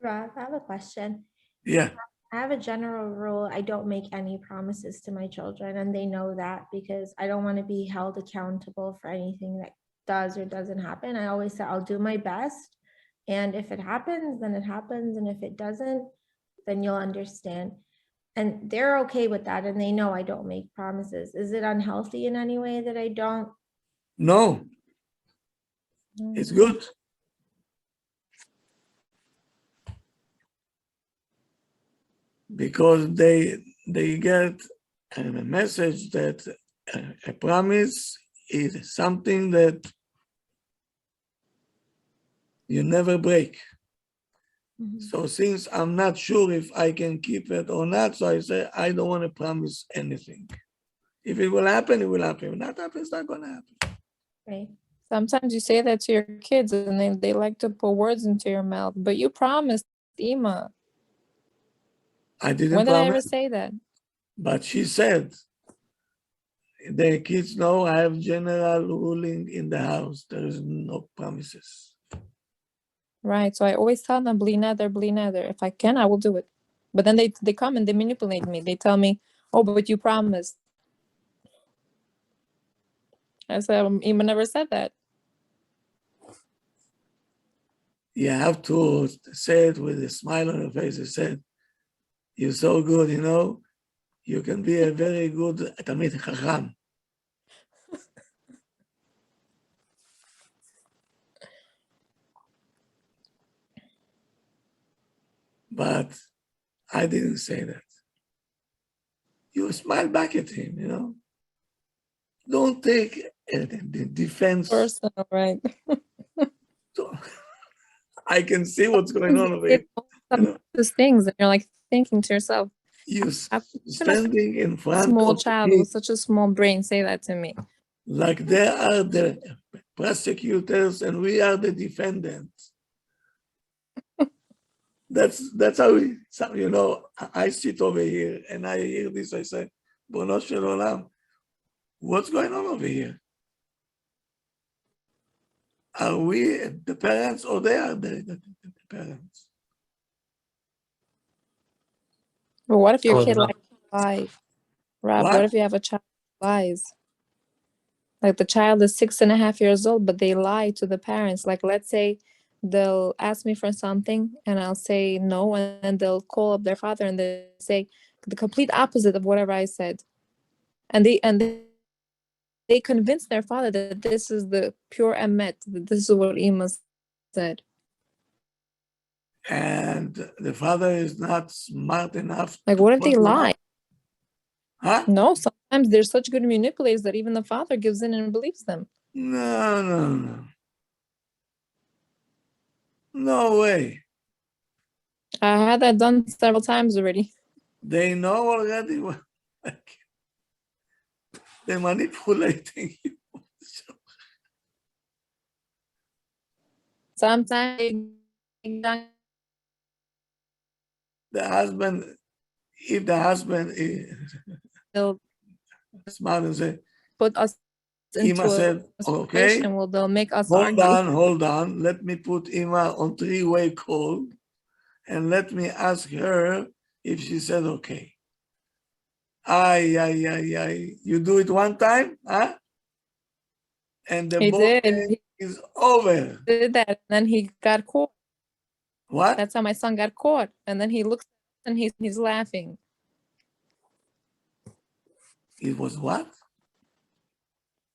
Speaker 4: Rob, I have a question.
Speaker 1: Yeah.
Speaker 4: I have a general rule. I don't make any promises to my children, and they know that because I don't want to be held accountable for anything that does or doesn't happen. I always say I'll do my best. And if it happens, then it happens. And if it doesn't, then you'll understand. And they're okay with that. And they know I don't make promises. Is it unhealthy in any way that I don't?
Speaker 1: No, it's good. Because they get a message that a promise is something that you never break. So since I'm not sure if I can keep it or not, so I say, I don't want to promise anything. If it will happen, it will happen. If not happen, it's not going to happen.
Speaker 4: Right.
Speaker 7: Sometimes you say that to your kids and they like to put words into your mouth, but you promised, Ima.
Speaker 1: I didn't
Speaker 7: When did I ever
Speaker 1: promise,
Speaker 7: say that?
Speaker 1: but she said, the kids know I have general ruling in the house. There is no promises.
Speaker 7: Right. So I always tell them, bli neder. If I can, I will do it. But then they come and they manipulate me. They tell me, oh, but you promised. I said, Ima never said that.
Speaker 1: You have to say it with a smile on your face. You said, you're so good, you know, you can be a very good Talmid Chacham. But I didn't say that. You smile back at him, you know. Don't take the defense.
Speaker 7: Personal, right?
Speaker 1: I can see what's going on over here.
Speaker 7: These things, and you're like thinking to yourself,
Speaker 1: you standing in front
Speaker 7: small
Speaker 1: of
Speaker 7: child with such a small brain say that to me.
Speaker 1: Like they are the prosecutors and we are the defendants. That's how we, you know, I sit over here and I hear this, I say, Bono Shel Olam, what's going on over here? Are we the parents or they are the parents?
Speaker 7: But what if your kid lies? Rob, what if you have a child who lies? Like the child is 6.5 years old, but they lie to the parents. Like, let's say they'll ask me for something and I'll say no, and then they'll call up their father and they say the complete opposite of whatever I said. And they convince their father that this is the pure emet, that this is what Ima said.
Speaker 1: And the father is not smart enough.
Speaker 7: Like, what if they lie?
Speaker 1: Huh?
Speaker 7: No, sometimes they're such good manipulators that even the father gives in and believes them.
Speaker 1: No. No way.
Speaker 7: I had that done several times already.
Speaker 1: They know already what, like, they're manipulating you.
Speaker 7: Sometimes
Speaker 1: the husband, if the husband is smart and say,
Speaker 7: put us into
Speaker 1: Ima said, okay,
Speaker 7: well, they'll make us
Speaker 1: hold on, let me put Ima on three-way call and let me ask her if she said okay. You do it one time, huh? And the boy is over.
Speaker 7: Did that, and then he got caught.
Speaker 1: What?
Speaker 7: That's how my son got caught. And then he looks and he's laughing.
Speaker 1: It was what?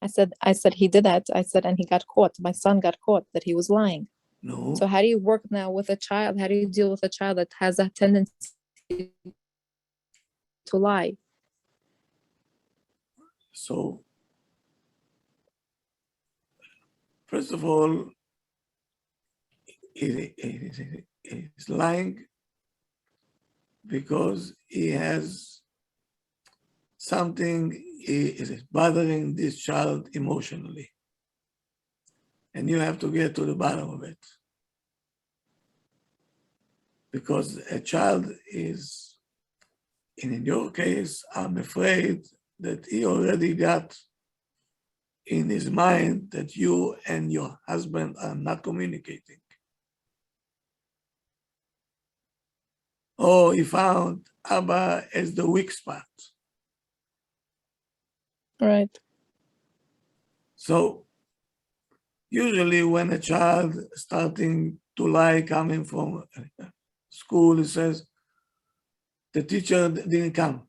Speaker 7: I said he did that. I said, and he got caught. My son got caught that he was lying.
Speaker 1: No.
Speaker 7: So how do you work now with a child? How do you deal with a child that has a tendency to lie?
Speaker 1: So, first of all, he's lying because he has something is bothering this child emotionally. And you have to get to the bottom of it. Because a child is, in your case, I'm afraid that he already got in his mind that you and your husband are not communicating. Or he found Abba as the weak spot.
Speaker 7: Right.
Speaker 1: So usually when a child starting to lie coming from school, he says, the teacher didn't come.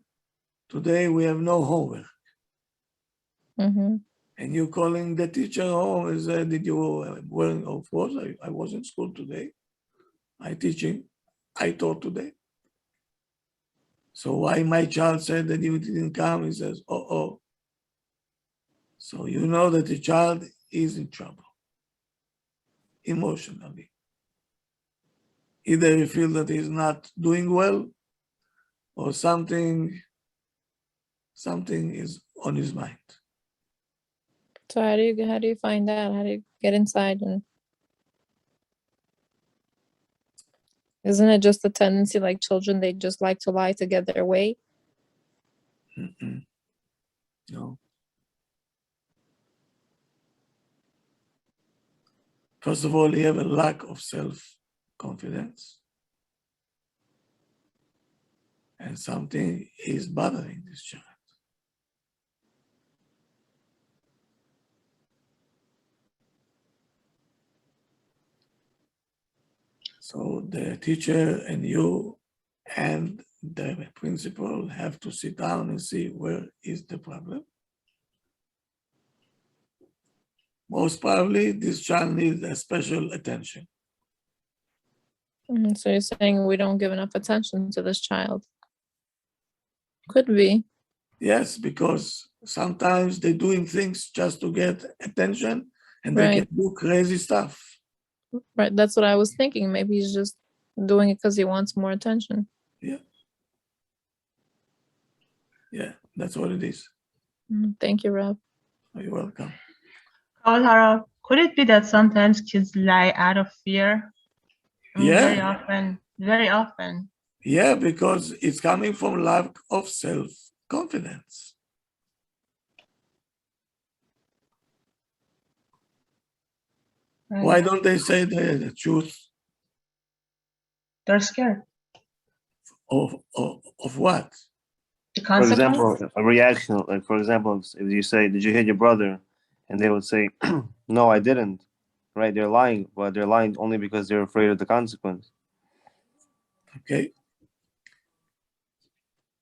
Speaker 1: Today we have no homework.
Speaker 7: Mm-hmm.
Speaker 1: And you calling the teacher home and say, did you wearing, of course, I was in school today. I teaching, I taught today. So why my child said that you didn't come? He says, oh. So you know that the child is in trouble, emotionally. Either you feel that he's not doing well, or something is on his mind.
Speaker 7: So how do you find out? How do you get inside? And isn't it just a tendency, like children, they just like to lie to get their way?
Speaker 1: Mm-mm. No. First of all, you have a lack of self-confidence. And something is bothering this child. So the teacher and you and the principal have to sit down and see where is the problem. Most probably, this child needs a special attention.
Speaker 7: So you're saying we don't give enough attention to this child? Could be.
Speaker 1: Yes, because sometimes they're doing things just to get attention and they
Speaker 7: Right.
Speaker 1: can do crazy stuff.
Speaker 7: Right. That's what I was thinking. Maybe he's just doing it because he wants more attention.
Speaker 1: Yeah, that's what it is.
Speaker 7: Thank you, Rob.
Speaker 1: You're welcome.
Speaker 13: Hara, could it be that sometimes kids lie out of fear? I mean,
Speaker 1: Yeah.
Speaker 13: Very often.
Speaker 1: Yeah, because it's coming from lack of self-confidence.
Speaker 13: Right.
Speaker 1: Why don't they say the truth?
Speaker 13: They're scared.
Speaker 1: Of what?
Speaker 13: The
Speaker 9: For
Speaker 13: consequence?
Speaker 9: example, a reaction, like for example, if you say, did you hit your brother? And they would say, no, I didn't. Right? They're lying, but they're lying only because they're afraid of the consequence.
Speaker 1: Okay.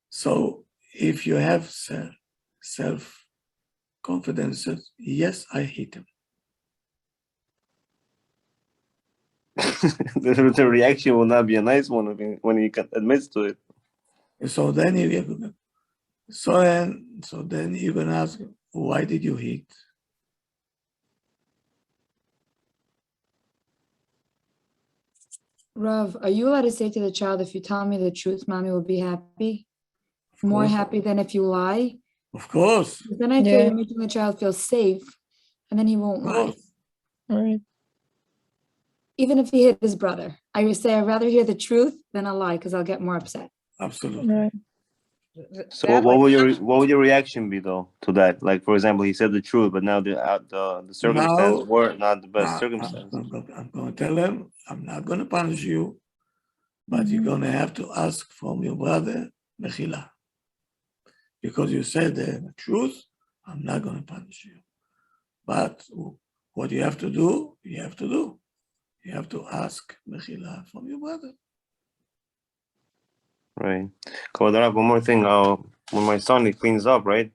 Speaker 1: So if you have self-confidence, yes, I hit him.
Speaker 9: The reaction will not be a nice one when he admits to it.
Speaker 1: So then you're gonna ask, why did you hit?
Speaker 2: Rav, are you allowed to say to the child, if you tell me the truth, mommy will be happy? More happy than if you lie?
Speaker 1: Of course.
Speaker 2: Then I feel you're making the child feel safe, and then he won't lie.
Speaker 7: Right.
Speaker 2: Even if he hit his brother, I would say I'd rather hear the truth than a lie because I'll get more upset.
Speaker 1: Absolutely.
Speaker 7: Right.
Speaker 9: So what would your reaction be though to that? Like for example, he said the truth, but now the circumstances were not the best circumstances.
Speaker 1: I'm going to tell him, I'm not going to punish you, but you're going to have to ask from your brother mechila, because you said the truth. I'm not going to punish you, but what you have to do, you have to do. You have to ask mechila from your brother.
Speaker 9: Right. One more thing. When my son, he cleans up, right?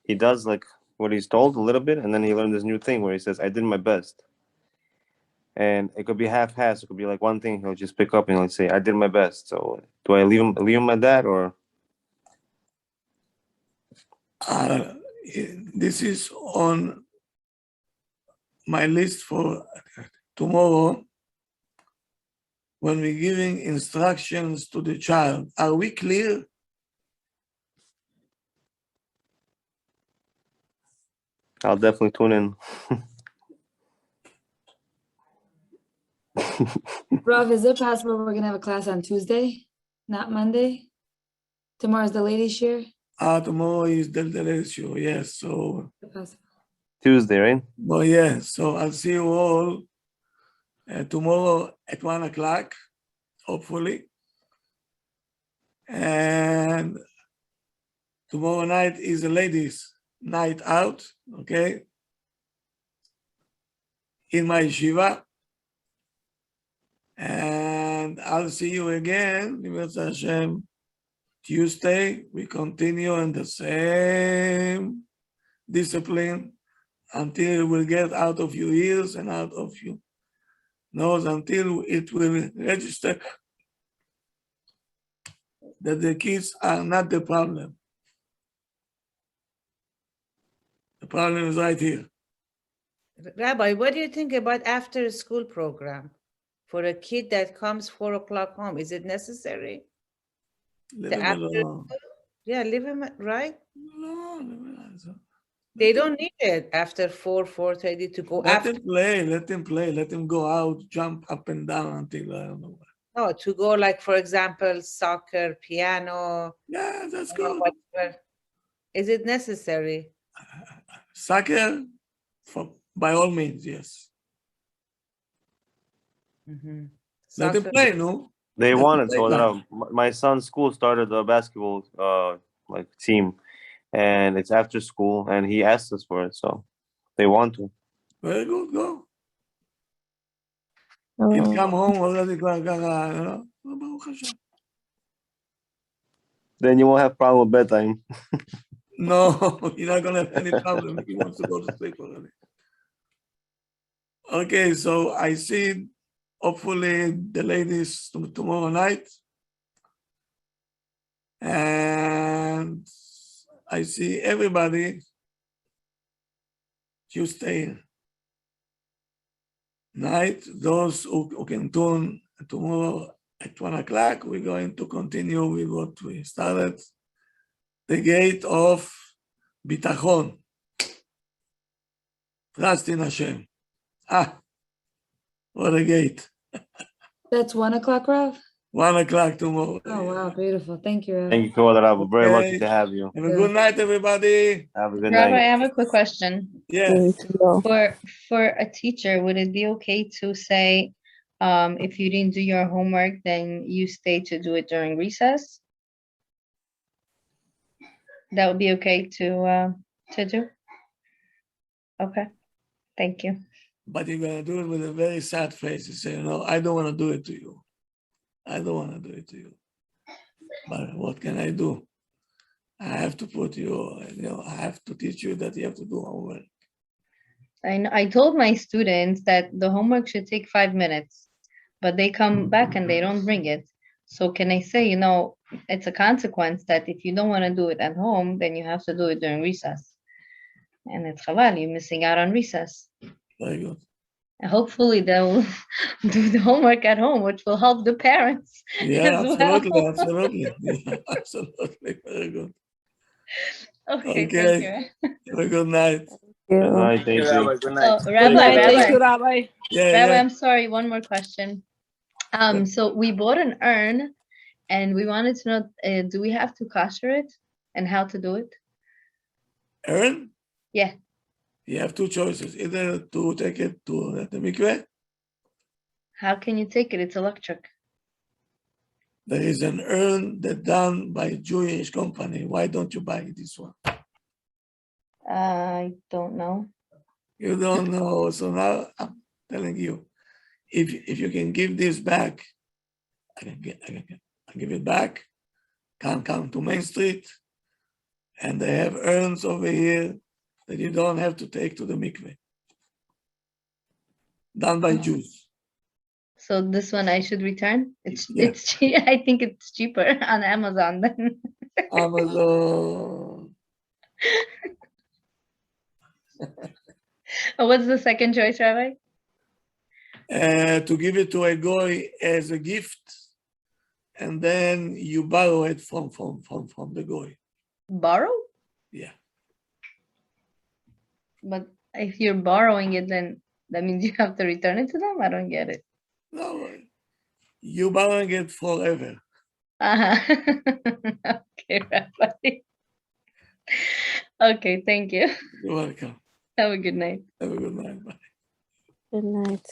Speaker 9: He does like what he's told a little bit, and then he learned this new thing where he says, I did my best. And it could be half-assed. It could be like one thing he'll just pick up and he'll say, I did my best. So do I leave him at that, or?
Speaker 1: This is on my list for tomorrow. When we're giving instructions to the child, are we clear?
Speaker 9: I'll definitely tune in.
Speaker 2: Rav, is it possible we're going to have a class on Tuesday, not Monday? Tomorrow's the ladies' share?
Speaker 1: Tomorrow is the ladies' show, yes. So
Speaker 9: Tuesday, right?
Speaker 1: Well, yeah, so I'll see you all tomorrow at 1 o'clock, hopefully. And tomorrow night is a ladies' night out, okay? In my yeshiva. And I'll see you again, B'ezras Hashem, Tuesday. We continue in the same discipline until we get out of your ears and out of your nose, until it will register that the kids are not the problem. The problem is right here.
Speaker 12: Rabbi, what do you think about after school program for a kid that comes 4 o'clock home? Is it necessary?
Speaker 1: Leave
Speaker 12: The
Speaker 1: them
Speaker 12: after,
Speaker 1: alone.
Speaker 12: yeah, leave him, right?
Speaker 1: No, leave them alone.
Speaker 12: They don't need it after 4:30 to go
Speaker 1: Let
Speaker 12: after.
Speaker 1: them play, let them play, let them go out, jump up and down until I don't know what.
Speaker 12: No, to go like, for example, soccer, piano.
Speaker 1: Yeah, that's
Speaker 12: you know,
Speaker 1: good.
Speaker 12: whatever. Is it necessary?
Speaker 1: Soccer, by all means, yes.
Speaker 12: Mhm.
Speaker 1: Let them
Speaker 12: Soccer-
Speaker 1: play, no?
Speaker 9: They
Speaker 1: Let them
Speaker 9: wanted
Speaker 1: play,
Speaker 9: to.
Speaker 1: guys.
Speaker 9: My son's school started a basketball like team, and it's after school, and he asked us for it, so they want to.
Speaker 1: Very good, go. He'll come home already, you know? Baruch Hashem.
Speaker 9: Then you won't have problem with bedtime.
Speaker 1: No, you're not gonna have any problem. He wants to go to sleep already. Okay, so I see hopefully the ladies tomorrow night. And I see everybody Tuesday night. Those who can tune tomorrow at 1 o'clock, we're going to continue with what we started. The gate of Bitachon. Trust in Hashem. Ah, what a gate.
Speaker 2: That's 1 o'clock, Rav?
Speaker 1: 1 o'clock tomorrow.
Speaker 2: Oh, wow, beautiful. Thank you, Rav.
Speaker 9: Thank you, Kavod Rabbi. Very lucky
Speaker 1: Okay.
Speaker 9: to have you.
Speaker 1: Have a good night, everybody.
Speaker 9: Have a good
Speaker 7: Rabbi, I
Speaker 9: night.
Speaker 7: have a quick question.
Speaker 1: Yes.
Speaker 7: For a teacher, would it be okay to say, if you didn't do your homework, then you stay to do it during recess? That would be okay to do? Okay, thank you.
Speaker 1: But you're gonna do it with a very sad face. You say, no, I don't want to do it to you. I don't want to do it to you. But what can I do? I have to put you, I have to teach you that you have to do homework.
Speaker 7: I told my students that the homework should take 5 minutes, but they come back and they don't bring it. So can I say, it's a consequence that if you don't want to do it at home, then you have to do it during recess. And it's chaval, you're missing out on recess.
Speaker 1: Very good.
Speaker 7: And hopefully they'll do the homework at home, which will help the parents.
Speaker 1: Yeah,
Speaker 7: as
Speaker 1: absolutely,
Speaker 7: well.
Speaker 1: absolutely. Yeah, absolutely. Very good.
Speaker 7: Okay,
Speaker 1: Okay.
Speaker 7: thank you.
Speaker 1: Have a good night.
Speaker 9: Good night. Thank you.
Speaker 3: Good night.
Speaker 7: Oh, Rabbi,
Speaker 3: Rabbi.
Speaker 1: Yeah,
Speaker 7: Rabbi,
Speaker 1: yeah.
Speaker 7: I'm sorry, one more question. So we bought an urn and we wanted to know, do we have to kosher it and how to do it?
Speaker 1: Aaron,
Speaker 7: Yeah.
Speaker 1: you have two choices. Either to take it to the mikveh.
Speaker 7: How can you take it? It's electric.
Speaker 1: There is an urn that done by a Jewish company. Why don't you buy this one?
Speaker 7: I don't know.
Speaker 1: You don't know. So now I'm telling you, if you can give this back, I can give it back. Come to Main Street, and they have urns over here that you don't have to take to the mikveh. Done by Jews.
Speaker 7: So this one I should return?
Speaker 1: Yeah.
Speaker 7: It's cheap. I think it's cheaper on Amazon than
Speaker 1: Amazon.
Speaker 7: What's the second choice, Rabbi?
Speaker 1: To give it to a goy as a gift, and then you borrow it from the goy.
Speaker 7: Borrow?
Speaker 1: Yeah.
Speaker 7: But if you're borrowing it, then that means you have to return it to them? I don't get it.
Speaker 1: No, you borrowing it forever.
Speaker 7: Uh-huh. Okay, Rabbi. Okay, thank you.
Speaker 1: You're welcome.
Speaker 10: Have a good night.
Speaker 1: Have a good night. Bye.
Speaker 3: Good night.